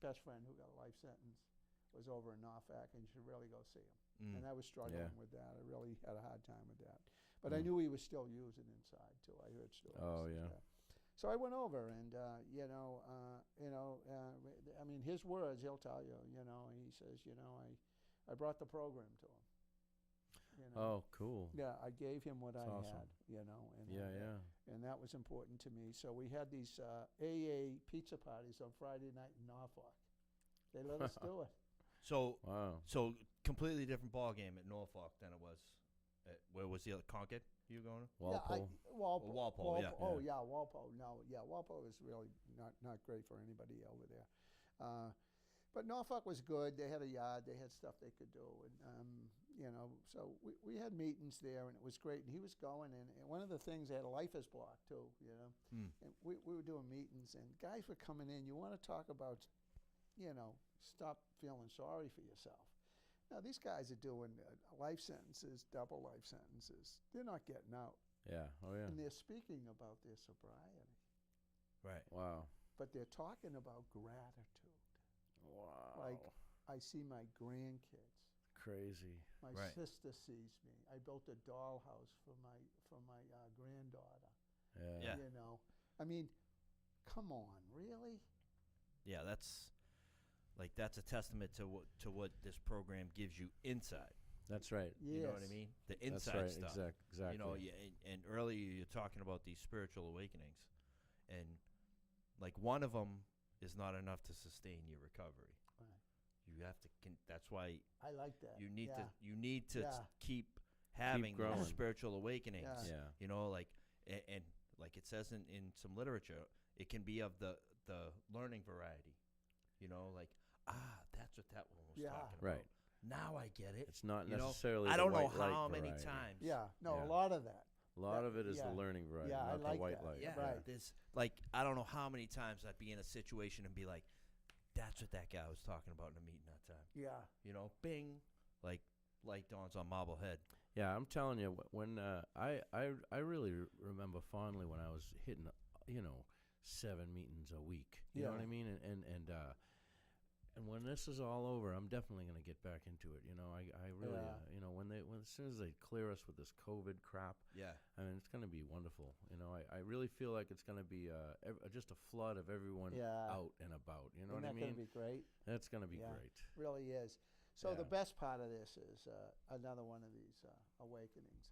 [SPEAKER 3] best friend who got a life sentence was over in Norfolk, and you should really go see him. And I was struggling with that. I really had a hard time with that. But I knew he was still using inside too. I heard stories.
[SPEAKER 2] Oh,
[SPEAKER 3] of
[SPEAKER 2] yeah.
[SPEAKER 3] that. So I went over, and I mean, his words. He'll tell you. You know, he says, you know, I brought the program to him. You know?
[SPEAKER 2] Oh, cool.
[SPEAKER 3] Yeah, I gave him what
[SPEAKER 2] That's
[SPEAKER 3] I
[SPEAKER 2] awesome.
[SPEAKER 3] had. You know, and
[SPEAKER 2] Yeah.
[SPEAKER 3] and that was important to me. So we had these AA pizza parties on Friday night in Norfolk. They let us do it.
[SPEAKER 1] So
[SPEAKER 2] Wow.
[SPEAKER 1] so completely different ball game at Norfolk than it was. Where was the other Concord you going to?
[SPEAKER 2] Walpole.
[SPEAKER 3] Walpole.
[SPEAKER 1] Walpole, yeah.
[SPEAKER 3] Oh, yeah, Walpole. No, yeah, Walpole was really not great for anybody over there. But Norfolk was good. They had a yard. They had stuff they could do. And, you know, so we had meetings there, and it was great. And he was going, and one of the things, they had a lifers block, too, you know. And we were doing meetings, and guys were coming in. You want to talk about, you know, stop feeling sorry for yourself. Now, these guys are doing life sentences, double life sentences. They're not getting out.
[SPEAKER 2] Yeah. Oh, yeah.
[SPEAKER 3] And they're speaking about their sobriety.
[SPEAKER 1] Right.
[SPEAKER 2] Wow.
[SPEAKER 3] But they're talking about gratitude.
[SPEAKER 2] Wow.
[SPEAKER 3] Like, I see my grandkids.
[SPEAKER 2] Crazy.
[SPEAKER 3] My
[SPEAKER 1] Right.
[SPEAKER 3] sister sees me. I built a dollhouse for my granddaughter.
[SPEAKER 2] Yeah.
[SPEAKER 3] You know, I mean, come on, really?
[SPEAKER 1] Yeah, that's a testament to what this program gives you inside.
[SPEAKER 2] That's right.
[SPEAKER 3] Yes.
[SPEAKER 1] You know what I mean? The
[SPEAKER 2] That's
[SPEAKER 1] inside
[SPEAKER 2] right.
[SPEAKER 1] stuff.
[SPEAKER 2] Exactly.
[SPEAKER 1] You know, and earlier you're talking about these spiritual awakenings, and like one of them is not enough to sustain your recovery.
[SPEAKER 3] Right.
[SPEAKER 1] You have to. That's why
[SPEAKER 3] I like that.
[SPEAKER 1] you need
[SPEAKER 3] Yeah.
[SPEAKER 1] to. You need to
[SPEAKER 3] Yeah.
[SPEAKER 1] keep having
[SPEAKER 2] growing.
[SPEAKER 1] those spiritual awakenings.
[SPEAKER 3] Yeah.
[SPEAKER 2] Yeah.
[SPEAKER 1] You know, like and like it says in some literature, it can be of the learning variety. You know, like that's what that one was
[SPEAKER 3] Yeah.
[SPEAKER 1] talking about.
[SPEAKER 2] Right.
[SPEAKER 1] Now I get it.
[SPEAKER 2] It's not
[SPEAKER 1] You know,
[SPEAKER 2] necessarily.
[SPEAKER 1] I
[SPEAKER 2] the
[SPEAKER 1] don't know
[SPEAKER 2] white light
[SPEAKER 1] how many
[SPEAKER 2] variety.
[SPEAKER 1] times.
[SPEAKER 3] Yeah, no,
[SPEAKER 2] Yeah.
[SPEAKER 3] a lot of that.
[SPEAKER 2] A lot of it is
[SPEAKER 3] Yeah.
[SPEAKER 2] the learning variety,
[SPEAKER 3] Yeah, I
[SPEAKER 2] not
[SPEAKER 3] like
[SPEAKER 2] the white
[SPEAKER 3] that.
[SPEAKER 2] light.
[SPEAKER 1] Yeah,
[SPEAKER 3] Right.
[SPEAKER 1] There's like I don't know how many times I'd be in a situation and be like, "That's what that guy was talking about in a meeting that time."
[SPEAKER 3] Yeah.
[SPEAKER 1] You know, bing, like light dawns on Marblehead.
[SPEAKER 2] Yeah, I'm telling you, when I really remember fondly when I was hitting, 7 meetings a week. You know what I mean? And when this is all over, I'm definitely going to get back into it. You know, I really, when as soon as they clear us with this COVID crap,
[SPEAKER 1] Yeah.
[SPEAKER 2] I mean, it's going to be wonderful. You know, I really feel like it's going to be just a flood of everyone out and about. You know
[SPEAKER 3] Isn't
[SPEAKER 2] what I
[SPEAKER 3] that
[SPEAKER 2] mean?
[SPEAKER 3] going to be great?
[SPEAKER 2] That's going to be
[SPEAKER 3] Yeah.
[SPEAKER 2] great.
[SPEAKER 3] Really is. So
[SPEAKER 2] Yeah.
[SPEAKER 3] the best part of this is another one of these awakenings.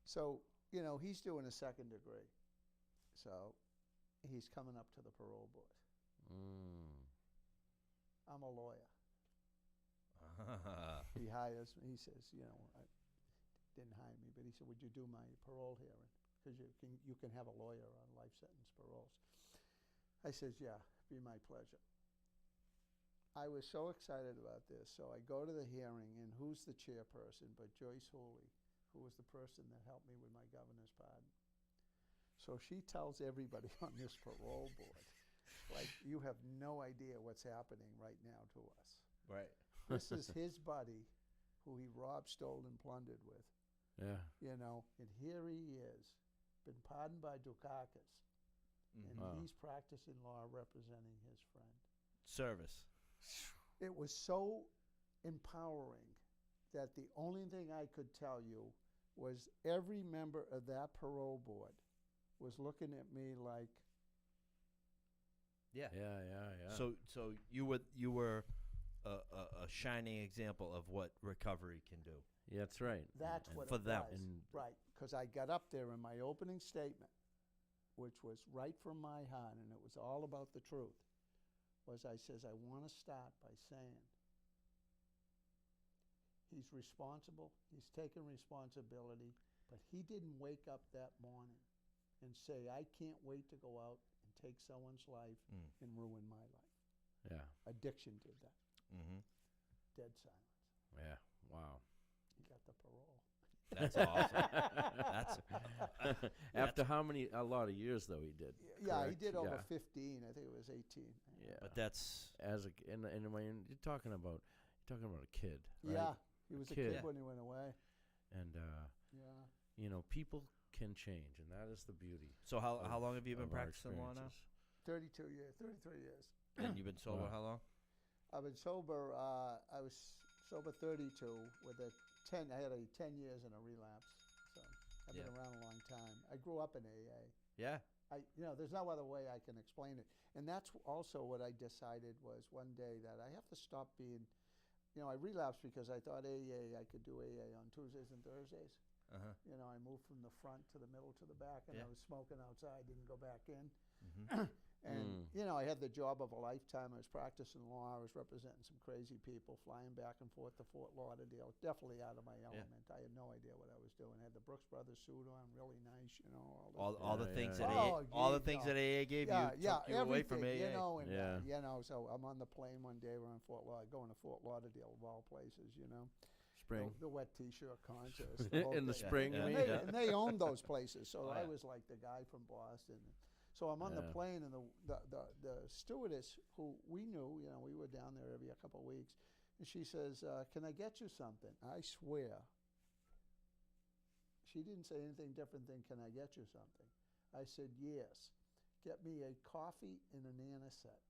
[SPEAKER 3] So, he's doing a second degree. So he's coming up to the parole board. I'm a lawyer. He hires me. He says, didn't hire me, but he said, would you do my parole hearing? Because you can have a lawyer on life sentence paroles. I says, yeah, be my pleasure. I was so excited about this. So I go to the hearing, and who's the chairperson but Joyce Hooley, who was the person that helped me with my governor's pardon. So she tells everybody on this parole board, like, you have no idea what's happening right now to us.
[SPEAKER 1] Right.
[SPEAKER 3] This is his buddy who he robbed, stole, and plundered with.
[SPEAKER 2] Yeah.
[SPEAKER 3] And here he is, been pardoned by Dukakis, and
[SPEAKER 2] Wow.
[SPEAKER 3] he's practicing law representing his friend.
[SPEAKER 1] Service.
[SPEAKER 3] It was so empowering that the only thing I could tell you was every member of that parole board was looking at me like,
[SPEAKER 1] Yeah.
[SPEAKER 2] Yeah.
[SPEAKER 1] So you were a shining example of what recovery can do.
[SPEAKER 2] Yeah, that's right.
[SPEAKER 3] That's
[SPEAKER 2] And
[SPEAKER 3] what
[SPEAKER 1] for
[SPEAKER 3] it
[SPEAKER 1] them.
[SPEAKER 3] was.
[SPEAKER 2] And-
[SPEAKER 3] Right, because I got up there in my opening statement, which was right from my heart, and it was all about the truth, was I says, I want to start by saying he's responsible, he's taken responsibility, but he didn't wake up that morning and say, I can't wait to go out and take someone's life and ruin my life.
[SPEAKER 2] Yeah.
[SPEAKER 3] Addiction did that.
[SPEAKER 1] Mm-hmm.
[SPEAKER 3] Dead silence.
[SPEAKER 2] Yeah. Wow.
[SPEAKER 3] He got the parole.
[SPEAKER 1] That's awesome.
[SPEAKER 2] After how many? A lot of years, though, he did.
[SPEAKER 3] Yeah, he
[SPEAKER 2] correct?
[SPEAKER 3] did over
[SPEAKER 2] Yeah.
[SPEAKER 3] 15. I think it was 18.
[SPEAKER 2] Yeah.
[SPEAKER 1] But that's
[SPEAKER 2] As a and when you're talking about a kid. Right?
[SPEAKER 3] Yeah, he was a
[SPEAKER 2] Kid.
[SPEAKER 3] kid when he went away.
[SPEAKER 2] And
[SPEAKER 3] Yeah.
[SPEAKER 2] people can change, and that is the beauty.
[SPEAKER 1] so. How
[SPEAKER 2] of-
[SPEAKER 1] long have you been
[SPEAKER 2] of our
[SPEAKER 1] practicing law now?
[SPEAKER 2] experiences.
[SPEAKER 3] 32 years, 33 years.
[SPEAKER 1] And you've been sober
[SPEAKER 2] Wow.
[SPEAKER 1] how long?
[SPEAKER 3] I've been sober. I was sober 32 with a 10. I had a 10 years in a relapse. So I've been
[SPEAKER 1] Yeah.
[SPEAKER 3] around a long time. I grew up in AA.
[SPEAKER 1] Yeah.
[SPEAKER 3] There's no other way I can explain it. And that's also what I decided was one day that I have to stop being, I relapsed because I thought I could do AA on Tuesdays and Thursdays.
[SPEAKER 1] Uh-huh.
[SPEAKER 3] I moved from the front to the middle to the back, and
[SPEAKER 1] Yeah.
[SPEAKER 3] I was smoking outside, didn't go back in.
[SPEAKER 1] Mm-hmm.
[SPEAKER 3] And, I had the job of a lifetime. I was practicing law. I was representing some crazy people, flying back and forth to Fort Lauderdale. Definitely out of my element. I had no idea what I was doing. I had the Brooks Brothers suit on, really nice,
[SPEAKER 1] All the
[SPEAKER 2] Yeah,
[SPEAKER 1] things
[SPEAKER 2] yeah,
[SPEAKER 1] that
[SPEAKER 3] yeah.
[SPEAKER 1] AA,
[SPEAKER 3] Oh,
[SPEAKER 1] all the
[SPEAKER 3] yeah,
[SPEAKER 1] things
[SPEAKER 3] no.
[SPEAKER 1] that AA gave
[SPEAKER 3] yeah,
[SPEAKER 1] you
[SPEAKER 3] yeah,
[SPEAKER 1] took you away from
[SPEAKER 3] everything,
[SPEAKER 1] AA.
[SPEAKER 3] and,
[SPEAKER 2] Yeah.
[SPEAKER 3] so I'm on the plane one day. We're in going to Fort Lauderdale, of all places,
[SPEAKER 2] Spring.
[SPEAKER 3] The wet T-shirt contest. the whole
[SPEAKER 2] In the
[SPEAKER 3] thing.
[SPEAKER 2] spring,
[SPEAKER 1] Yeah.
[SPEAKER 2] you
[SPEAKER 3] And
[SPEAKER 2] mean?
[SPEAKER 3] they, and they owned those places, so
[SPEAKER 1] Oh,
[SPEAKER 3] I
[SPEAKER 1] yeah.
[SPEAKER 3] was like the guy from Boston. So I'm on the
[SPEAKER 2] Yeah.
[SPEAKER 3] plane, and the stewardess who we knew, we were down there every couple of weeks, and she says, "Can I get you something?" I swear, she didn't say anything different than, "Can I get you something?" I said, "Yes. Get me a coffee and an anisette."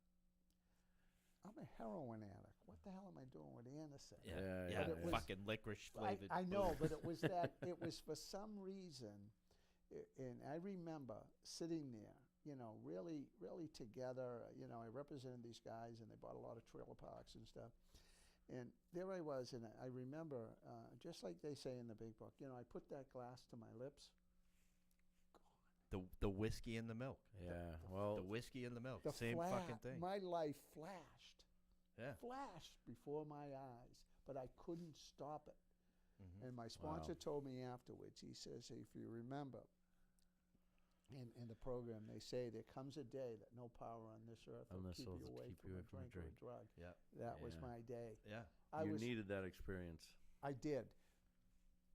[SPEAKER 3] I'm a heroin addict. What the hell am I doing with anisette?
[SPEAKER 1] Yeah.
[SPEAKER 3] But it was-
[SPEAKER 1] Fucking licorice flavored.
[SPEAKER 3] I know, but it was that it was for some reason, and I remember sitting there, really, really together. I represented these guys, and they bought a lot of trailer parks and stuff. And there I was, and I remember, just like they say in the big book, I put that glass to my lips.
[SPEAKER 1] The whiskey and the milk.
[SPEAKER 2] Yeah. Well,
[SPEAKER 1] The whiskey and the milk.
[SPEAKER 3] The
[SPEAKER 1] Same fucking thing.
[SPEAKER 3] My life flashed.
[SPEAKER 1] Yeah.
[SPEAKER 3] Flashed before my eyes, but I couldn't stop it.
[SPEAKER 1] Mm-hmm.
[SPEAKER 3] And my sponsor
[SPEAKER 2] Wow.
[SPEAKER 3] told me afterwards, he says, if you remember, in the program, they say there comes a day that no power on this earth
[SPEAKER 2] On
[SPEAKER 3] will
[SPEAKER 2] this
[SPEAKER 3] keep
[SPEAKER 2] earth
[SPEAKER 3] you
[SPEAKER 2] will
[SPEAKER 3] away
[SPEAKER 2] keep
[SPEAKER 3] from
[SPEAKER 2] you
[SPEAKER 3] a
[SPEAKER 2] away from a
[SPEAKER 3] drink or a
[SPEAKER 2] drink.
[SPEAKER 3] drug.
[SPEAKER 1] Yeah.
[SPEAKER 3] That was
[SPEAKER 2] Yeah.
[SPEAKER 3] my day.
[SPEAKER 1] Yeah.
[SPEAKER 2] you needed that experience.
[SPEAKER 3] I did.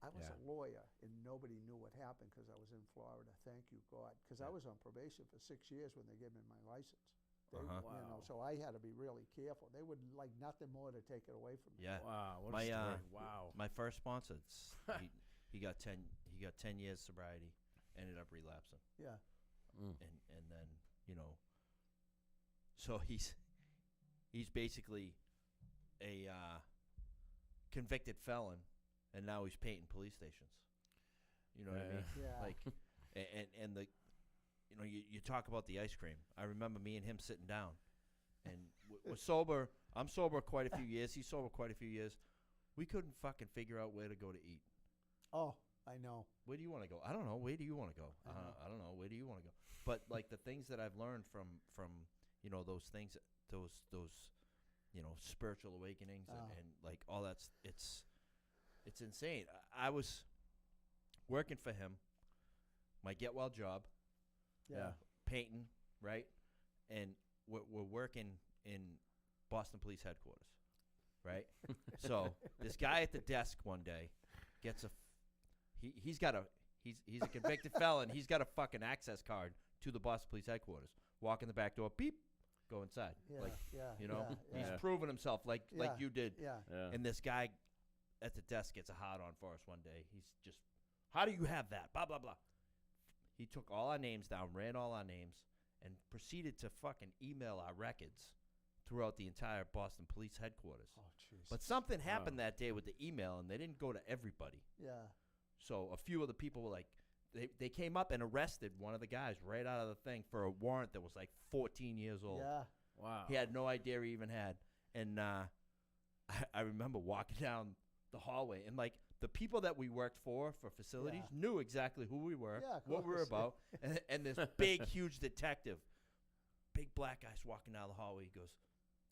[SPEAKER 3] I was
[SPEAKER 2] Yeah.
[SPEAKER 3] a lawyer, and nobody knew what happened because I was in Florida. Thank you, God, because I
[SPEAKER 1] Yeah.
[SPEAKER 3] was on probation for 6 years when they gave me my license. They,
[SPEAKER 1] Uh-huh.
[SPEAKER 2] Wow.
[SPEAKER 3] so I had to be really careful. They would like nothing more to take it away from me.
[SPEAKER 1] Yeah.
[SPEAKER 2] Wow. What
[SPEAKER 1] My,
[SPEAKER 2] a story.
[SPEAKER 1] uh,
[SPEAKER 2] Wow.
[SPEAKER 1] My first sponsor, he got 10 years sobriety, ended up relapsing.
[SPEAKER 3] Yeah.
[SPEAKER 2] Mm.
[SPEAKER 1] And then, so he's basically a convicted felon, and now he's painting police stations. You know what I mean?
[SPEAKER 3] Yeah.
[SPEAKER 1] Like, and the, you talk about the ice cream. I remember me and him sitting down, and we're sober. I'm sober quite a few years. He's sober quite a few years. We couldn't fucking figure out where to go to eat.
[SPEAKER 3] Oh, I know.
[SPEAKER 1] Where do you want to go? I don't know. Where do you want to go?
[SPEAKER 3] I know.
[SPEAKER 1] I don't know. Where do you want to go? But like the things that I've learned from those things, those spiritual awakenings and like all that's it's insane. I was working for him, my get well job,
[SPEAKER 3] Yeah.
[SPEAKER 1] painting, right, and we're working in Boston Police Headquarters, right. So this guy at the desk one day gets he's a convicted felon. He's got a fucking access card to the Boston Police Headquarters. Walk in the back door, beep, go inside.
[SPEAKER 3] Yeah.
[SPEAKER 1] Like,
[SPEAKER 3] yeah.
[SPEAKER 1] he's
[SPEAKER 3] Yeah.
[SPEAKER 1] proven himself like
[SPEAKER 3] Yeah.
[SPEAKER 1] you did.
[SPEAKER 3] Yeah.
[SPEAKER 2] Yeah.
[SPEAKER 1] And this guy at the desk gets a hard on for us one day. He's just, how do you have that? Blah, blah, blah. He took all our names down, ran all our names, and proceeded to fucking email our records throughout the entire Boston Police Headquarters.
[SPEAKER 3] Oh, jeez.
[SPEAKER 1] But something happened that day with the email, and they didn't go to everybody.
[SPEAKER 3] Yeah.
[SPEAKER 1] So a few of the people were like, they came up and arrested one of the guys right out of the thing for a warrant that was like 14 years old.
[SPEAKER 3] Yeah.
[SPEAKER 2] Wow.
[SPEAKER 1] He had no idea he even had. And I remember walking down the hallway, and like the people that we worked for facilities knew exactly who we were,
[SPEAKER 3] Yeah, of
[SPEAKER 1] what we were
[SPEAKER 3] course.
[SPEAKER 1] about, and this big, huge detective, big black guy's walking down the hallway. He goes,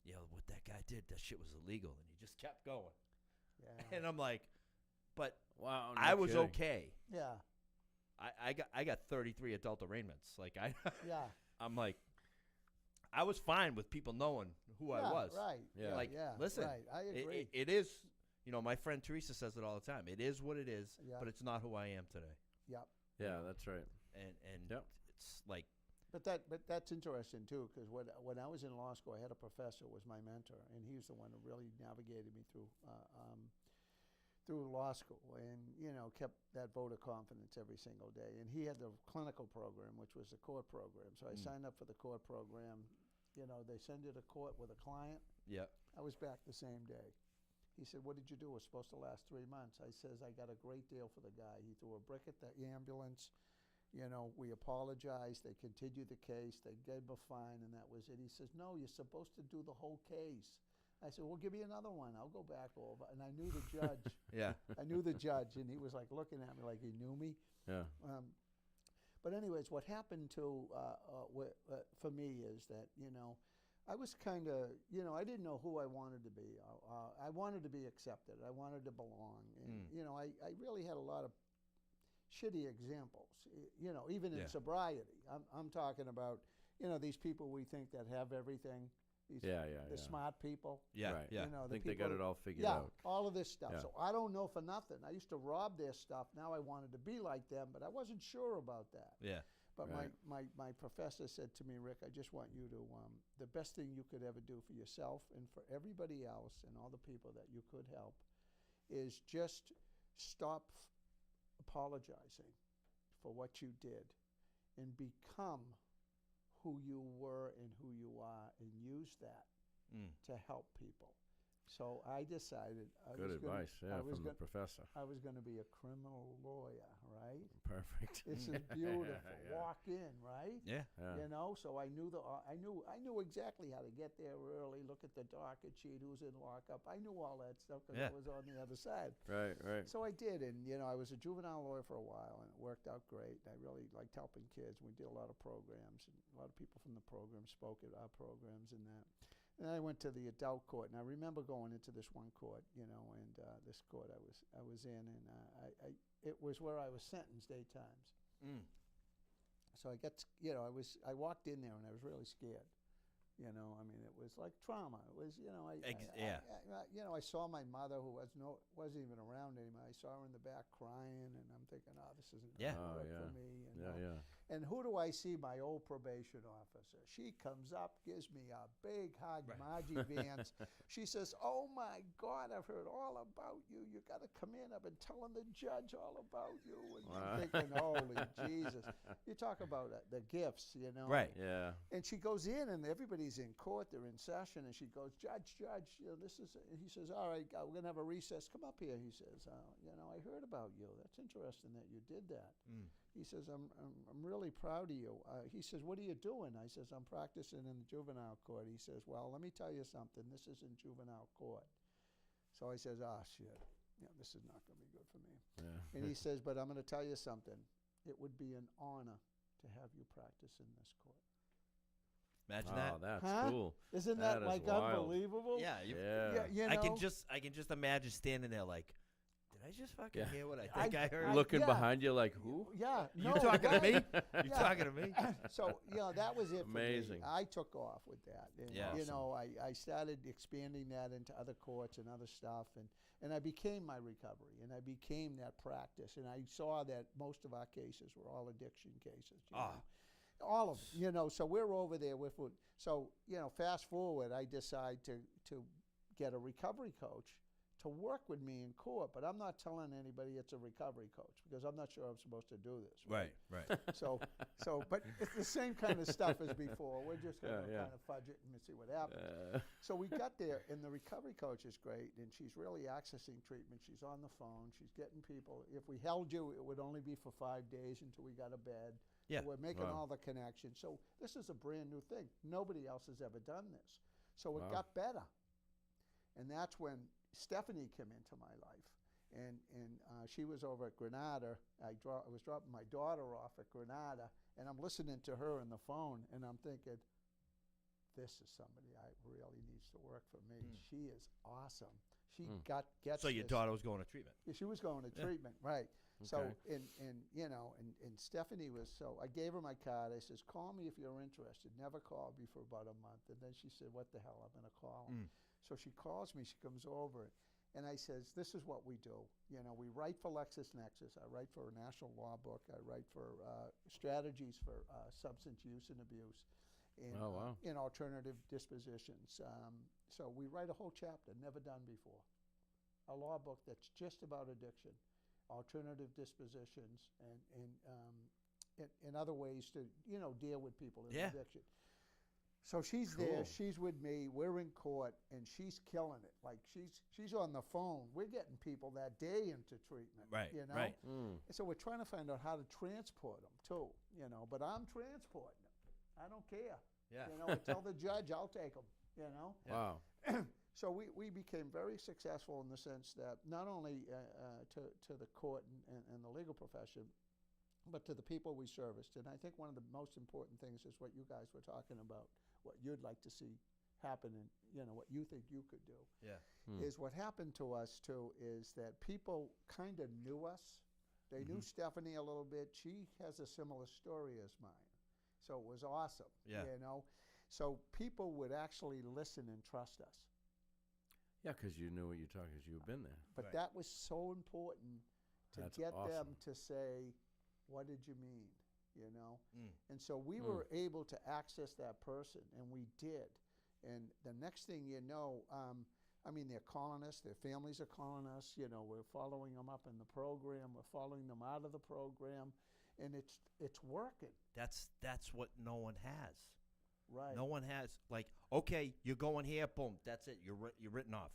[SPEAKER 1] "Yeah, what that guy did, that shit was illegal," and he just kept going.
[SPEAKER 3] Yeah.
[SPEAKER 1] And I'm like, "But
[SPEAKER 2] Wow.
[SPEAKER 1] I was okay.
[SPEAKER 3] Yeah.
[SPEAKER 1] I got 33 adult arraignments. Like
[SPEAKER 3] Yeah.
[SPEAKER 1] I'm like, I was fine with people knowing who I was.
[SPEAKER 3] Right.
[SPEAKER 2] Yeah.
[SPEAKER 1] Like,
[SPEAKER 3] yeah.
[SPEAKER 1] listen,
[SPEAKER 3] Right. I agree.
[SPEAKER 1] It is, my friend Teresa says it all the time. It is what it is,
[SPEAKER 3] Yeah.
[SPEAKER 1] but it's not who I am today.
[SPEAKER 3] Yep.
[SPEAKER 2] Yeah, that's right.
[SPEAKER 1] And
[SPEAKER 2] Yep.
[SPEAKER 1] it's like,
[SPEAKER 3] But that's interesting too, because when I was in law school, I had a professor who was my mentor, and he was the one who really navigated me through law school, and kept that vote of confidence every single day. And he had the clinical program, which was the court program. So I signed up for the court program. They send you to court with a client.
[SPEAKER 1] yeah,
[SPEAKER 3] I was back the same day. He said, "What did you do? It was supposed to last 3 months." I says, "I got a great deal for the guy. He threw a brick at the ambulance. We apologized. They continued the case. They gave him a fine, and that was it." He says, "No, you're supposed to do the whole case." I said, "Well, give me another one. I'll go back over." And I knew the judge.
[SPEAKER 1] yeah,
[SPEAKER 3] I knew the judge, and he was like looking at me like he knew me.
[SPEAKER 2] Yeah.
[SPEAKER 3] But anyways, what happened for me is that, I was kind of, I didn't know who I wanted to be. I wanted to be accepted. I wanted to belong. And, I really had a lot of shitty examples, even in
[SPEAKER 1] Yeah.
[SPEAKER 3] sobriety. I'm talking about, these people we think that have everything. These, the smart people.
[SPEAKER 1] yeah,
[SPEAKER 2] Right.
[SPEAKER 1] yeah.
[SPEAKER 2] I
[SPEAKER 3] the
[SPEAKER 2] think they got
[SPEAKER 3] people-
[SPEAKER 2] it all figured
[SPEAKER 3] Yeah,
[SPEAKER 2] out.
[SPEAKER 3] all of this stuff.
[SPEAKER 2] Yeah.
[SPEAKER 3] So I don't know for nothing. I used to rob their stuff. Now I wanted to be like them, but I wasn't sure about that.
[SPEAKER 1] Yeah.
[SPEAKER 3] But
[SPEAKER 2] Right.
[SPEAKER 3] my professor said to me, "Rick, I just want you to, the best thing you could ever do for yourself and for everybody else and all the people that you could help is just stop apologizing for what you did and become who you were and who you are and use that to help people." So I decided
[SPEAKER 2] Good advice. From the professor.
[SPEAKER 3] I was going to be a criminal lawyer, right?
[SPEAKER 2] Perfect.
[SPEAKER 3] This is beautiful.
[SPEAKER 2] Yeah.
[SPEAKER 3] Walk in, right?
[SPEAKER 1] Yeah.
[SPEAKER 2] Yeah.
[SPEAKER 3] So I knew exactly how to get there early, look at the docket sheet, who's in lockup. I knew all that stuff because I was on the other side.
[SPEAKER 2] Right.
[SPEAKER 3] So I did, and I was a juvenile lawyer for a while, and it worked out great. I really liked helping kids. We did a lot of programs, and a lot of people from the program spoke at our programs and that. And then I went to the adult court, and I remember going into this one court, and this court I was in, and it was where I was sentenced 8 times. So I walked in there, and I was really scared. It was like trauma. It was, I saw my mother, who wasn't even around anymore. I saw her in the back crying, and I'm thinking, "Oh, this isn't
[SPEAKER 1] Yeah.
[SPEAKER 3] gonna work
[SPEAKER 2] Oh, yeah.
[SPEAKER 3] for me."
[SPEAKER 2] Yeah.
[SPEAKER 3] And who do I see? My old probation officer. She comes up, gives me a big hug,
[SPEAKER 1] Right.
[SPEAKER 3] Margie Vance. She says, "Oh my God, I've heard all about you. You got to come in. I've been telling the judge all about you." And
[SPEAKER 2] Wow.
[SPEAKER 3] I'm thinking, "Holy Jesus!" You talk about the gifts,
[SPEAKER 1] Right.
[SPEAKER 2] Yeah.
[SPEAKER 3] And she goes in, and everybody's in court. They're in session, and she goes, "Judge, this is." And he says, "All right, we're gonna have a recess. Come up here." He says, "I heard about you. That's interesting that you did that." He says, I'm really proud of you." He says, "What are you doing?" I says, "I'm practicing in the juvenile court." He says, "Well, let me tell you something. This is in juvenile court." So I says, "Ah, shit. This is not going to be good for me."
[SPEAKER 2] Yeah.
[SPEAKER 3] And he says, "But I'm going to tell you something. It would be an honor to have you practice in this court."
[SPEAKER 1] Imagine
[SPEAKER 2] Oh,
[SPEAKER 1] that.
[SPEAKER 2] that's
[SPEAKER 3] Huh?
[SPEAKER 2] cool.
[SPEAKER 3] Isn't
[SPEAKER 2] That
[SPEAKER 3] that
[SPEAKER 2] is
[SPEAKER 3] like
[SPEAKER 2] wild.
[SPEAKER 3] unbelievable?
[SPEAKER 1] Yeah.
[SPEAKER 2] Yeah.
[SPEAKER 1] I can just imagine standing there like, did I just fucking hear what I think I heard?
[SPEAKER 2] Looking
[SPEAKER 3] yeah.
[SPEAKER 2] behind you like, who?
[SPEAKER 3] Yeah.
[SPEAKER 1] You
[SPEAKER 3] no,
[SPEAKER 1] talking to me?
[SPEAKER 3] right.
[SPEAKER 1] You
[SPEAKER 3] Yeah.
[SPEAKER 1] talking to me?
[SPEAKER 3] So that was it.
[SPEAKER 2] Amazing.
[SPEAKER 3] For me. I took off with that. And,
[SPEAKER 1] Yeah.
[SPEAKER 3] I started expanding that into other courts and other stuff, and I became my recovery, and I became that practice, and I saw that most of our cases were all addiction cases. you know. All of them, So we're over there with. So fast forward, I decide to get a recovery coach to work with me in court, but I'm not telling anybody it's a recovery coach because I'm not sure I'm supposed to do this.
[SPEAKER 1] Right.
[SPEAKER 3] But it's the same kind of stuff as before. We're just going to
[SPEAKER 2] Yeah.
[SPEAKER 3] kind of fudge it and see what happens. So we got there, and the recovery coach is great, and she's really accessing treatment. She's on the phone. She's getting people. If we held you, it would only be for 5 days until we got a bed.
[SPEAKER 1] Yeah.
[SPEAKER 3] So we're making
[SPEAKER 2] Wow.
[SPEAKER 3] all the connections. So this is a brand new thing. Nobody else has ever done this. So it
[SPEAKER 2] Wow.
[SPEAKER 3] got better. And that's when Stephanie came into my life. and she was over at Granada. I was dropping my daughter off at Granada, and I'm listening to her on the phone, and I'm thinking, this is somebody I really needs to work for me. She is awesome. She gets
[SPEAKER 1] So your daughter was going to treatment.
[SPEAKER 3] Yeah, she was going to treatment, right. So, and Stephanie was, so I gave her my card. I says, call me if you're interested. Never called me for about a month. And then she said, what the hell, I'm going to call him. So she calls me, she comes over, and I says, this is what we do. We write for LexisNexis. I write for a national law book. I write for strategies for substance use and abuse. In alternative dispositions. So we write a whole chapter, never done before. A law book that's just about addiction, alternative dispositions, and other ways to, deal with people in addiction. So she's there, she's with me, we're in court, and she's killing it. Like, she's on the phone. We're getting people that day into treatment,
[SPEAKER 1] Right.
[SPEAKER 3] And so we're trying to find out how to transport them, too, but I'm transporting them. I don't care.
[SPEAKER 1] Yeah.
[SPEAKER 3] I tell the judge, I'll take them,
[SPEAKER 2] Wow.
[SPEAKER 3] So we became very successful in the sense that not only to the court and the legal profession, but to the people we serviced. And I think one of the most important things is what you guys were talking about, what you'd like to see happen and, what you think you could do.
[SPEAKER 1] Yeah.
[SPEAKER 3] Is what happened to us, too, is that people kind of knew us. They knew Stephanie a little bit. She has a similar story as mine. So it was awesome,
[SPEAKER 1] Yeah.
[SPEAKER 3] So people would actually listen and trust us.
[SPEAKER 2] Yeah, because you knew what you're talking, because you've been there.
[SPEAKER 3] But
[SPEAKER 1] Right.
[SPEAKER 3] that was so important to
[SPEAKER 2] That's
[SPEAKER 3] get them
[SPEAKER 2] awesome.
[SPEAKER 3] to say, what did you mean, And so we were able to access that person, and we did. And the next thing you know, they're calling us, their families are calling us, we're following them up in the program, we're following them out of the program, and it's working.
[SPEAKER 1] That's what no one has.
[SPEAKER 3] Right.
[SPEAKER 1] No one has, like, okay, you're going here, boom, that's it. You're written off.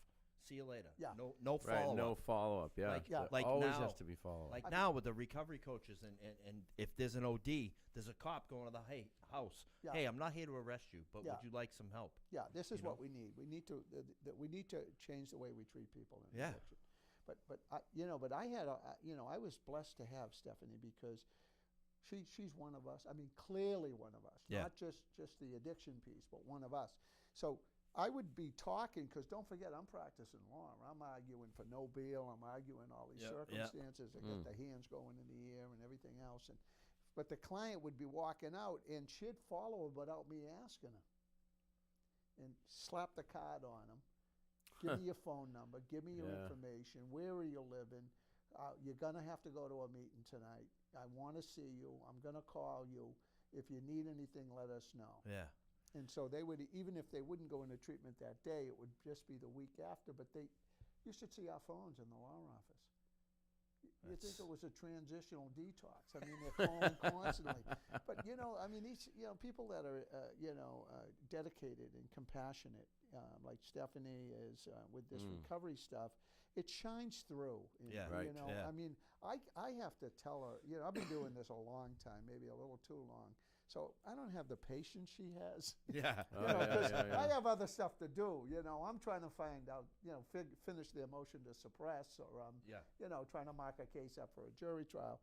[SPEAKER 1] See you later.
[SPEAKER 3] Yeah.
[SPEAKER 1] No
[SPEAKER 2] Right,
[SPEAKER 1] follow-up.
[SPEAKER 2] no follow-up, yeah.
[SPEAKER 1] Like-
[SPEAKER 2] There
[SPEAKER 1] like
[SPEAKER 2] always
[SPEAKER 1] now-
[SPEAKER 2] has to be follow-up.
[SPEAKER 1] Like now with the recovery coaches, and if there's an OD, there's a cop going to the house.
[SPEAKER 3] Yeah.
[SPEAKER 1] Hey, I'm not here to arrest you, but
[SPEAKER 3] Yeah.
[SPEAKER 1] would you like some help?
[SPEAKER 3] Yeah, this is
[SPEAKER 1] You know?
[SPEAKER 3] what we need. We need to we need to change the way we treat people in
[SPEAKER 1] Yeah.
[SPEAKER 3] addiction. But I had I was blessed to have Stephanie because she's one of us. I mean, clearly one of us.
[SPEAKER 1] Yeah.
[SPEAKER 3] Not just the addiction piece, but one of us. So I would be talking, because don't forget, I'm practicing law. I'm arguing for no bail. I'm arguing all these
[SPEAKER 1] Yep, yep.
[SPEAKER 3] circumstances. I get the hands going in the air and everything else. But the client would be walking out, and she'd follow her without me asking her, and slap the card on him. Give me your phone number. Give me your information. Where are you living? You're going to have to go to a meeting tonight. I want to see you. I'm going to call you. If you need anything, let us know.
[SPEAKER 1] Yeah.
[SPEAKER 3] And so they would, even if they wouldn't go into treatment that day, it would just be the week after. But you should see our phones in the law office. You think it was a transitional detox. I mean, they're calling constantly. But, these, people that are, dedicated and compassionate, like Stephanie is with this recovery stuff, it shines through.
[SPEAKER 1] Yeah.
[SPEAKER 2] Right.
[SPEAKER 1] Yeah.
[SPEAKER 3] I mean, I have to tell her, I've been doing this a long time, maybe a little too long. So I don't have the patience she has.
[SPEAKER 1] Yeah.
[SPEAKER 3] Because I have other stuff to do. I'm trying to find out, finish the motion to suppress, or trying to mark a case up for a jury trial.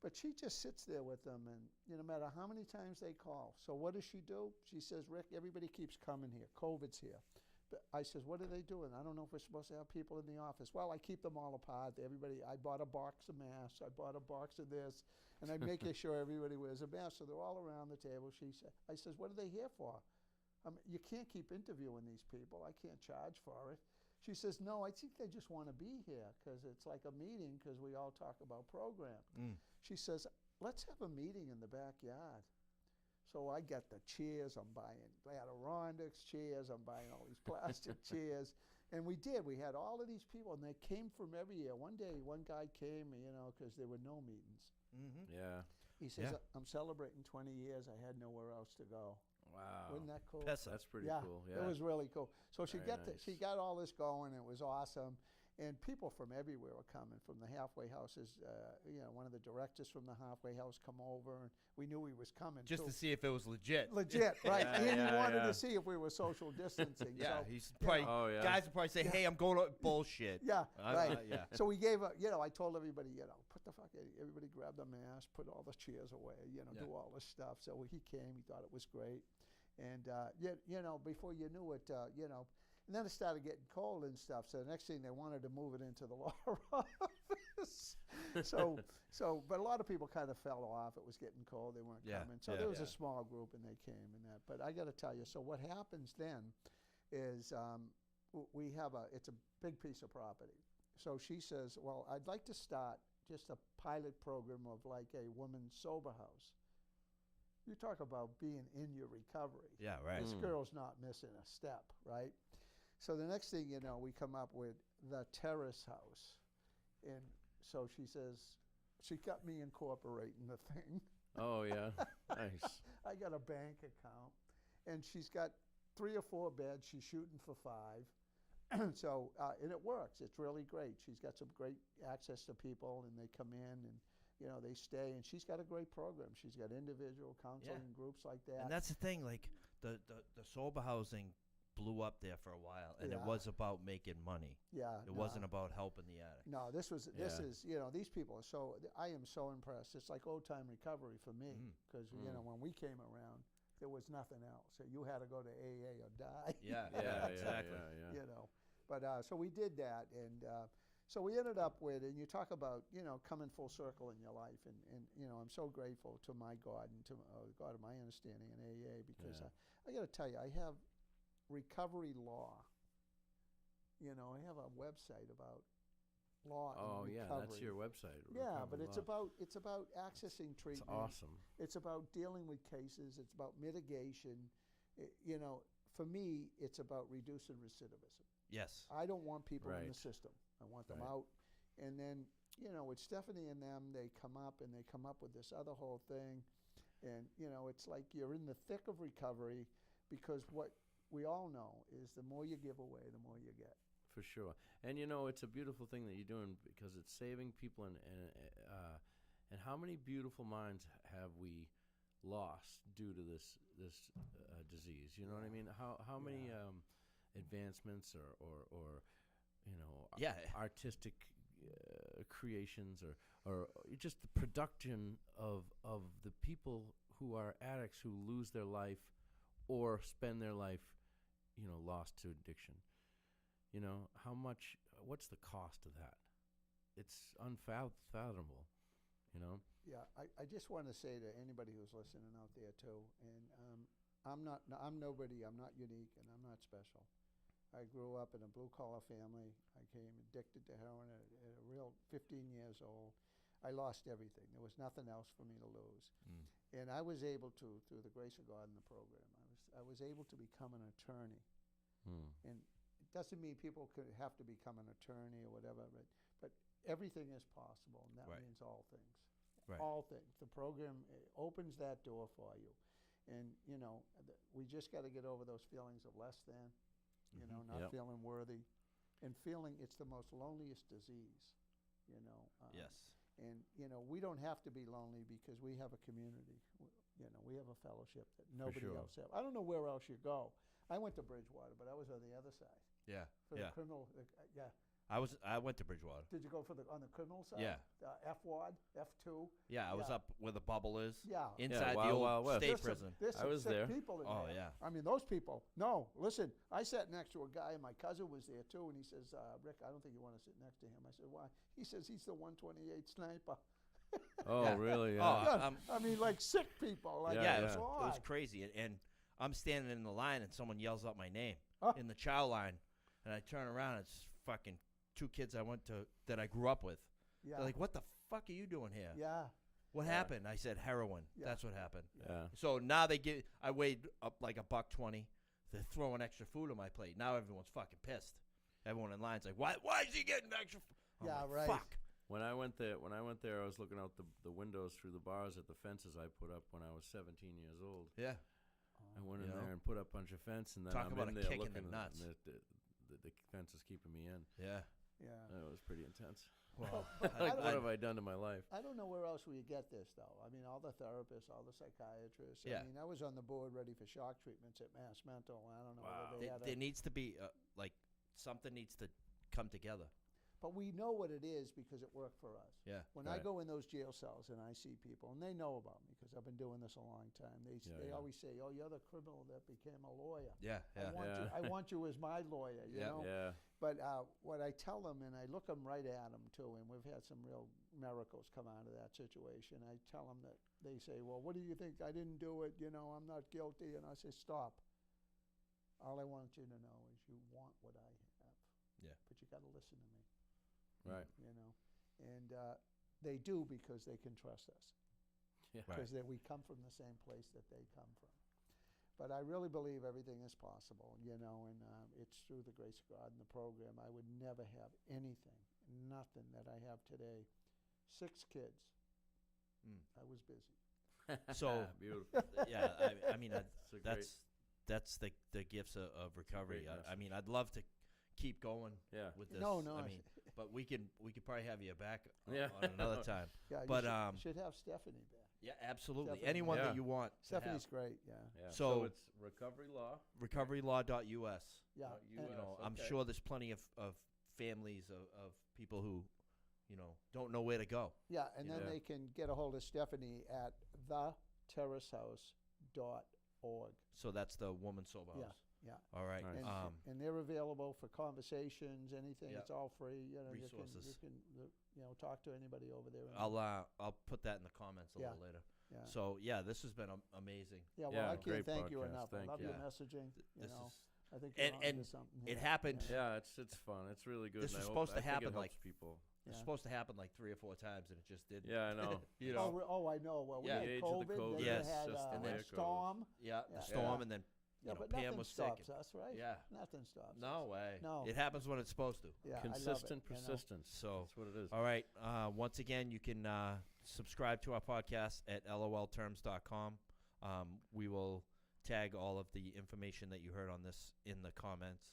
[SPEAKER 3] But she just sits there with them, and no matter how many times they call. So what does she do? She says, Rick, everybody keeps coming here. COVID's here. But I says, what are they doing? I don't know if we're supposed to have people in the office. Well, I keep them all apart. I bought a box of masks. I bought a box of this. And I'm making sure everybody wears a mask. So they're all around the table. I says, what are they here for? You can't keep interviewing these people. I can't charge for it. She says, no, I think they just want to be here because it's like a meeting because we all talk about program. She says, let's have a meeting in the backyard. So I got the chairs. I'm buying Adirondacks chairs. I'm buying all these plastic chairs. And we did. We had all of these people, and they came from every year. One day, one guy came, because there were no meetings.
[SPEAKER 1] Mm-hmm.
[SPEAKER 2] Yeah.
[SPEAKER 3] He says, I'm celebrating 20 years. I had nowhere else to go.
[SPEAKER 2] Wow.
[SPEAKER 3] Wasn't that cool?
[SPEAKER 1] That's
[SPEAKER 2] That's pretty
[SPEAKER 3] yeah,
[SPEAKER 2] cool. Yeah.
[SPEAKER 3] it was really cool. So she
[SPEAKER 2] Very
[SPEAKER 3] got
[SPEAKER 2] nice.
[SPEAKER 3] she got all this going. It was awesome. And people from everywhere were coming, from the halfway houses. One of the directors from the halfway house come over, and we knew he was coming.
[SPEAKER 1] Just
[SPEAKER 3] too.
[SPEAKER 1] to see if it was legit.
[SPEAKER 3] Legit, right.
[SPEAKER 2] Yeah,
[SPEAKER 3] and he wanted
[SPEAKER 2] yeah.
[SPEAKER 3] to see if we were social distancing.
[SPEAKER 1] Yeah,
[SPEAKER 3] so,
[SPEAKER 1] he's probably,
[SPEAKER 2] Oh, yeah.
[SPEAKER 1] guys will probably say, hey, I'm going to bullshit.
[SPEAKER 3] yeah, right.
[SPEAKER 1] Yeah.
[SPEAKER 3] So we gave I told everybody, put the fuck, everybody grab the mask, put all the chairs away,
[SPEAKER 1] Yeah.
[SPEAKER 3] do all this stuff. So he came, he thought it was great. And, before you knew it, and then it started getting cold and stuff. So the next thing they wanted to move it into the law office. But a lot of people kind of fell off. It was getting cold. They weren't
[SPEAKER 1] Yeah,
[SPEAKER 3] coming. So
[SPEAKER 1] yeah.
[SPEAKER 3] there was
[SPEAKER 2] Yeah.
[SPEAKER 3] a small group and they came and that. But I got to tell you, so what happens then is we have it's a big piece of property. So she says, well, I'd like to start just a pilot program of like a woman's sober house. You talk about being in your recovery.
[SPEAKER 1] Yeah, right.
[SPEAKER 3] This girl's not missing a step, right? So the next thing you know, we come up with the terrace house. And so she says, she got me incorporating the thing.
[SPEAKER 2] Oh, yeah. Nice.
[SPEAKER 3] I got a bank account. And she's got 3 or 4 beds. She's shooting for 5. And it works. It's really great. She's got some great access to people, and they come in and, they stay. And she's got a great program. She's got individual counseling groups like that.
[SPEAKER 1] And that's the thing, like, the sober housing blew up there for a while, and it
[SPEAKER 3] Yeah.
[SPEAKER 1] was about making money.
[SPEAKER 3] Yeah.
[SPEAKER 1] It wasn't about helping the addict.
[SPEAKER 3] No, this is,
[SPEAKER 2] Yeah.
[SPEAKER 3] these people are I am so impressed. It's like old time recovery for me because, when we came around, there was nothing else. So you had to go to AA or die.
[SPEAKER 1] Yeah,
[SPEAKER 2] Yeah,
[SPEAKER 1] exactly.
[SPEAKER 2] Yeah.
[SPEAKER 3] But so we did that, and so we ended up with, and you talk about, coming full circle in your life, and I'm so grateful to my God and to God of my understanding in AA because
[SPEAKER 2] Yeah.
[SPEAKER 3] I got to tell you, I have recovery law. I have a website about law
[SPEAKER 2] Oh,
[SPEAKER 3] and
[SPEAKER 2] yeah.
[SPEAKER 3] recovery.
[SPEAKER 2] That's your website.
[SPEAKER 3] Yeah, but
[SPEAKER 2] Recovery
[SPEAKER 3] it's about accessing
[SPEAKER 2] Law. It's
[SPEAKER 3] treatment.
[SPEAKER 2] awesome.
[SPEAKER 3] It's about dealing with cases. It's about mitigation. For me, it's about reducing recidivism.
[SPEAKER 1] Yes.
[SPEAKER 3] I don't want people in the
[SPEAKER 2] Right.
[SPEAKER 3] system. I want them
[SPEAKER 2] Right.
[SPEAKER 3] out. And then, with Stephanie and them, they come up with this other whole thing. And, it's like you're in the thick of recovery because what we all know is the more you give away, the more you get.
[SPEAKER 2] For sure. And it's a beautiful thing that you're doing because it's saving people and how many beautiful minds have we lost due to this disease? You know what I mean? How many advancements or artistic creations or just the production of the people who are addicts who lose their life or spend their life lost to addiction. What's the cost of that? It's unfathomable,
[SPEAKER 3] Yeah, I just want to say to anybody who's listening out there too, and I'm nobody, I'm not unique, and I'm not special. I grew up in a blue-collar family. I became addicted to heroin at a real 15 years old. I lost everything. There was nothing else for me to lose. And I was able to, through the grace of God in the program, I was able to become an attorney. And it doesn't mean people could have to become an attorney or whatever, but everything is possible, and that
[SPEAKER 1] Right.
[SPEAKER 3] means all things.
[SPEAKER 1] Right.
[SPEAKER 3] All things. The program opens that door for you. And, we just got to get over those feelings of less than, not
[SPEAKER 2] Yep.
[SPEAKER 3] feeling worthy, and feeling it's the most loneliest disease,
[SPEAKER 1] Yes.
[SPEAKER 3] And, we don't have to be lonely because we have a community. We have a fellowship that nobody
[SPEAKER 2] sure.
[SPEAKER 3] else has. I don't know where else you go. I went to Bridgewater, but I was on the other side
[SPEAKER 1] Yeah.
[SPEAKER 3] for
[SPEAKER 1] Yeah.
[SPEAKER 3] the criminal. Yeah.
[SPEAKER 1] I went to Bridgewater.
[SPEAKER 3] Did you go on the criminal side?
[SPEAKER 1] Yeah.
[SPEAKER 3] F ward, F2.
[SPEAKER 1] Yeah, I was
[SPEAKER 3] Yeah.
[SPEAKER 1] up where the bubble is.
[SPEAKER 3] Yeah.
[SPEAKER 1] Inside the
[SPEAKER 2] Wild
[SPEAKER 1] old
[SPEAKER 2] Wild West.
[SPEAKER 1] state
[SPEAKER 3] There's
[SPEAKER 1] prison.
[SPEAKER 3] There's
[SPEAKER 2] I
[SPEAKER 3] some
[SPEAKER 2] was
[SPEAKER 3] sick
[SPEAKER 2] there.
[SPEAKER 3] people in
[SPEAKER 1] Oh,
[SPEAKER 3] there.
[SPEAKER 1] yeah.
[SPEAKER 3] I mean, those people. No, listen. I sat next to a guy, and my cousin was there too, and he says, "Rick, I don't think you want to sit next to him." I said, "Why?" He says, "He's the 128 sniper."
[SPEAKER 2] Oh,
[SPEAKER 1] Yeah.
[SPEAKER 2] really?
[SPEAKER 1] Oh,
[SPEAKER 2] Yeah.
[SPEAKER 3] I mean, like sick people. Like,
[SPEAKER 2] Yeah,
[SPEAKER 1] it
[SPEAKER 3] it's
[SPEAKER 1] was,
[SPEAKER 2] yeah.
[SPEAKER 1] it was
[SPEAKER 3] odd.
[SPEAKER 1] crazy. And I'm standing in the line, and someone yells out my name
[SPEAKER 3] Huh?
[SPEAKER 1] in the chow line, and I turn around. It's fucking 2 kids that I grew up with.
[SPEAKER 3] Yeah.
[SPEAKER 1] They're like, "What the fuck are you doing here?
[SPEAKER 3] Yeah.
[SPEAKER 1] What
[SPEAKER 2] Yeah.
[SPEAKER 1] happened?" I said, "Heroin."
[SPEAKER 3] Yeah.
[SPEAKER 1] That's what happened.
[SPEAKER 2] Yeah.
[SPEAKER 1] So now I weighed up like $120. They're throwing extra food on my plate. Now everyone's fucking pissed. Everyone in line's like, "Why is he getting extra?" I'm
[SPEAKER 3] Yeah,
[SPEAKER 1] like,
[SPEAKER 3] right.
[SPEAKER 1] Fuck.
[SPEAKER 2] When I went there, I was looking out the windows through the bars at the fences I put up when I was 17 years old.
[SPEAKER 1] Yeah.
[SPEAKER 2] I went
[SPEAKER 1] You
[SPEAKER 2] in
[SPEAKER 1] know?
[SPEAKER 2] there and put up a bunch of fence, and then
[SPEAKER 1] Talk
[SPEAKER 2] I'm
[SPEAKER 1] about
[SPEAKER 2] in
[SPEAKER 1] a
[SPEAKER 2] there
[SPEAKER 1] kick in the
[SPEAKER 2] looking,
[SPEAKER 1] nuts.
[SPEAKER 2] and the fence is keeping me in.
[SPEAKER 1] Yeah.
[SPEAKER 3] Yeah.
[SPEAKER 2] That was pretty intense.
[SPEAKER 1] Well,
[SPEAKER 2] Like, what have I done to my life?
[SPEAKER 3] I don't know where else we get this, though. I mean, all the therapists, all the psychiatrists.
[SPEAKER 1] Yeah.
[SPEAKER 3] I mean, I was on the board ready for shock treatments at Mass Mental. I don't know
[SPEAKER 2] Wow.
[SPEAKER 3] whether they had
[SPEAKER 1] there needs to be like something needs to come together.
[SPEAKER 3] But we know what it is because it worked for us.
[SPEAKER 1] Yeah.
[SPEAKER 3] When I
[SPEAKER 2] Right.
[SPEAKER 3] go in those jail cells and I see people, and they know about me because I've been doing this a long time, they
[SPEAKER 2] Yeah.
[SPEAKER 3] always say, "Oh, you're the criminal that became a lawyer.
[SPEAKER 1] Yeah. Yeah.
[SPEAKER 3] I want you as my lawyer," you
[SPEAKER 1] Yeah.
[SPEAKER 3] know?
[SPEAKER 2] Yeah.
[SPEAKER 3] But what I tell them, and I look them right at them too, and we've had some real miracles come out of that situation. I tell them that they say, "Well, what do you think? I didn't do it. You know, I'm not guilty." And I say, "Stop. All I want you to know is you want what I have.
[SPEAKER 1] Yeah.
[SPEAKER 3] But you got to listen to me."
[SPEAKER 2] Right.
[SPEAKER 3] You know, and they do because they can trust us.
[SPEAKER 2] Yeah.
[SPEAKER 1] Right.
[SPEAKER 3] Because we come from the same place that they come from. But I really believe everything is possible, you know, and it's through the grace of God and the program. I would never have anything, nothing that I have today. 6 kids.
[SPEAKER 1] Mm.
[SPEAKER 3] I was busy.
[SPEAKER 1] So
[SPEAKER 2] Beautiful.
[SPEAKER 1] yeah, I mean
[SPEAKER 2] It's a
[SPEAKER 1] that's the gifts of recovery.
[SPEAKER 2] great
[SPEAKER 1] I mean, I'd love to keep going
[SPEAKER 2] Yeah.
[SPEAKER 1] with this.
[SPEAKER 3] No,
[SPEAKER 1] I mean, but we could probably have you back
[SPEAKER 2] Yeah.
[SPEAKER 1] on another time.
[SPEAKER 3] Yeah, you
[SPEAKER 1] But,
[SPEAKER 3] should have Stephanie back.
[SPEAKER 1] Yeah, absolutely.
[SPEAKER 3] Stephanie.
[SPEAKER 1] Anyone
[SPEAKER 2] Yeah.
[SPEAKER 1] that you want. to have.
[SPEAKER 3] Stephanie's great, yeah.
[SPEAKER 2] Yeah.
[SPEAKER 1] So-
[SPEAKER 2] So it's recovery law.
[SPEAKER 1] recoverylaw.us.
[SPEAKER 3] Yeah.
[SPEAKER 2] You
[SPEAKER 3] and-
[SPEAKER 1] You know, I'm
[SPEAKER 2] okay.
[SPEAKER 1] sure there's plenty of families of people who, you know, don't know where to go.
[SPEAKER 3] yeah, and then
[SPEAKER 2] Yeah.
[SPEAKER 3] they can get a hold of Stephanie at theterracehouse.org.
[SPEAKER 1] So that's the woman sober
[SPEAKER 3] Yeah,
[SPEAKER 1] house.
[SPEAKER 3] yeah.
[SPEAKER 1] All right.
[SPEAKER 2] Nice.
[SPEAKER 3] And they're available for conversations, anything.
[SPEAKER 1] Yeah.
[SPEAKER 3] It's all free. You know,
[SPEAKER 1] Resources.
[SPEAKER 3] You can talk to anybody over there. and-
[SPEAKER 1] I'll put that in the comments a
[SPEAKER 3] Yeah.
[SPEAKER 1] little later.
[SPEAKER 3] yeah.
[SPEAKER 1] So yeah, this has been amazing.
[SPEAKER 3] Yeah, well,
[SPEAKER 2] Yeah,
[SPEAKER 3] I
[SPEAKER 2] great
[SPEAKER 3] can't thank you
[SPEAKER 2] podcast.
[SPEAKER 3] enough.
[SPEAKER 2] Thank
[SPEAKER 3] I love
[SPEAKER 1] you.
[SPEAKER 3] your
[SPEAKER 1] Yeah.
[SPEAKER 3] messaging. You
[SPEAKER 1] This
[SPEAKER 3] know,
[SPEAKER 1] is
[SPEAKER 3] I think you're
[SPEAKER 1] and-
[SPEAKER 3] onto
[SPEAKER 1] and
[SPEAKER 3] something.
[SPEAKER 1] it
[SPEAKER 3] here.
[SPEAKER 1] happened.
[SPEAKER 3] Yeah.
[SPEAKER 2] Yeah, it's fun. It's really good.
[SPEAKER 1] This
[SPEAKER 2] and
[SPEAKER 1] was
[SPEAKER 2] I
[SPEAKER 1] supposed to
[SPEAKER 2] I think
[SPEAKER 1] happen,
[SPEAKER 2] it helps
[SPEAKER 1] like-
[SPEAKER 2] people.
[SPEAKER 1] It was
[SPEAKER 3] Yeah.
[SPEAKER 1] supposed to happen like 3 or 4 times, and it just didn't.
[SPEAKER 2] Yeah, I know.
[SPEAKER 1] You
[SPEAKER 3] Oh,
[SPEAKER 1] know.
[SPEAKER 3] I know. Well, we
[SPEAKER 1] Yeah.
[SPEAKER 3] had
[SPEAKER 2] The age of the
[SPEAKER 3] COVID.
[SPEAKER 2] COVID,
[SPEAKER 3] Then
[SPEAKER 1] Yes,
[SPEAKER 3] you had
[SPEAKER 2] just the way
[SPEAKER 3] a
[SPEAKER 2] it goes.
[SPEAKER 3] storm.
[SPEAKER 1] Yeah,
[SPEAKER 3] Yeah.
[SPEAKER 1] the storm,
[SPEAKER 2] Yeah.
[SPEAKER 1] and then
[SPEAKER 3] Yeah,
[SPEAKER 1] know,
[SPEAKER 3] but
[SPEAKER 1] Pam
[SPEAKER 3] nothing
[SPEAKER 1] was sick
[SPEAKER 3] stops us, right?
[SPEAKER 1] yeah.
[SPEAKER 3] Nothing stops
[SPEAKER 1] No
[SPEAKER 3] us.
[SPEAKER 1] way.
[SPEAKER 3] No.
[SPEAKER 1] It happens when it's supposed to.
[SPEAKER 3] Yeah,
[SPEAKER 2] Consistent
[SPEAKER 3] I love it,
[SPEAKER 2] persistence.
[SPEAKER 1] So,
[SPEAKER 2] That's what it is.
[SPEAKER 1] all right. Once again, you can subscribe to our podcast at lolterms.com. We will tag all of the information that you heard on this in the comments.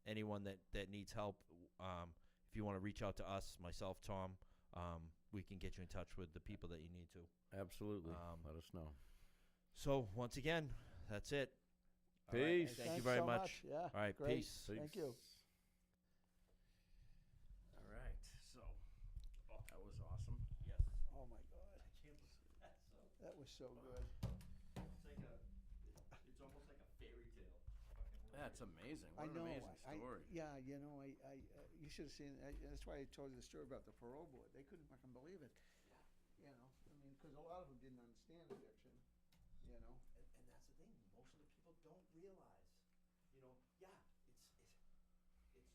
[SPEAKER 1] Anyone that needs help, if you want to reach out to us, myself, Tom, we can get you in touch with the people that you need to.
[SPEAKER 2] Absolutely.
[SPEAKER 1] Um,
[SPEAKER 2] Let us know.
[SPEAKER 1] So, once again, that's it. All right.
[SPEAKER 2] Peace.
[SPEAKER 1] Thank you
[SPEAKER 3] Thanks
[SPEAKER 1] very
[SPEAKER 3] so
[SPEAKER 1] much.
[SPEAKER 3] Yeah.
[SPEAKER 1] All right.
[SPEAKER 3] Great.
[SPEAKER 1] Peace.
[SPEAKER 3] Thank you.
[SPEAKER 2] All right. So, that was awesome.
[SPEAKER 1] Yes.
[SPEAKER 3] Oh my God,
[SPEAKER 1] I can't believe that.
[SPEAKER 3] that was so good.
[SPEAKER 1] It's almost like a fairy tale.
[SPEAKER 2] That's amazing.
[SPEAKER 3] I
[SPEAKER 2] What
[SPEAKER 3] know.
[SPEAKER 2] an amazing story.
[SPEAKER 3] Yeah, you know, you should have seen. That's why I told you the story about the parole board. They couldn't fucking believe it. You know, I mean, because a lot of them didn't understand addiction. You know.
[SPEAKER 1] And that's the thing. Most of the people don't realize. You know, yeah, it's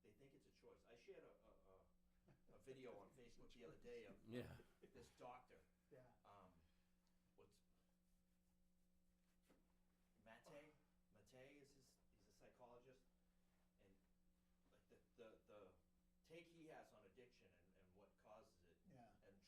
[SPEAKER 1] they think it's a choice. I shared a video on Facebook the other day of
[SPEAKER 2] Yeah.
[SPEAKER 1] this doctor.
[SPEAKER 3] Yeah.
[SPEAKER 1] What's Mate? Mate is he's a psychologist, and like the take he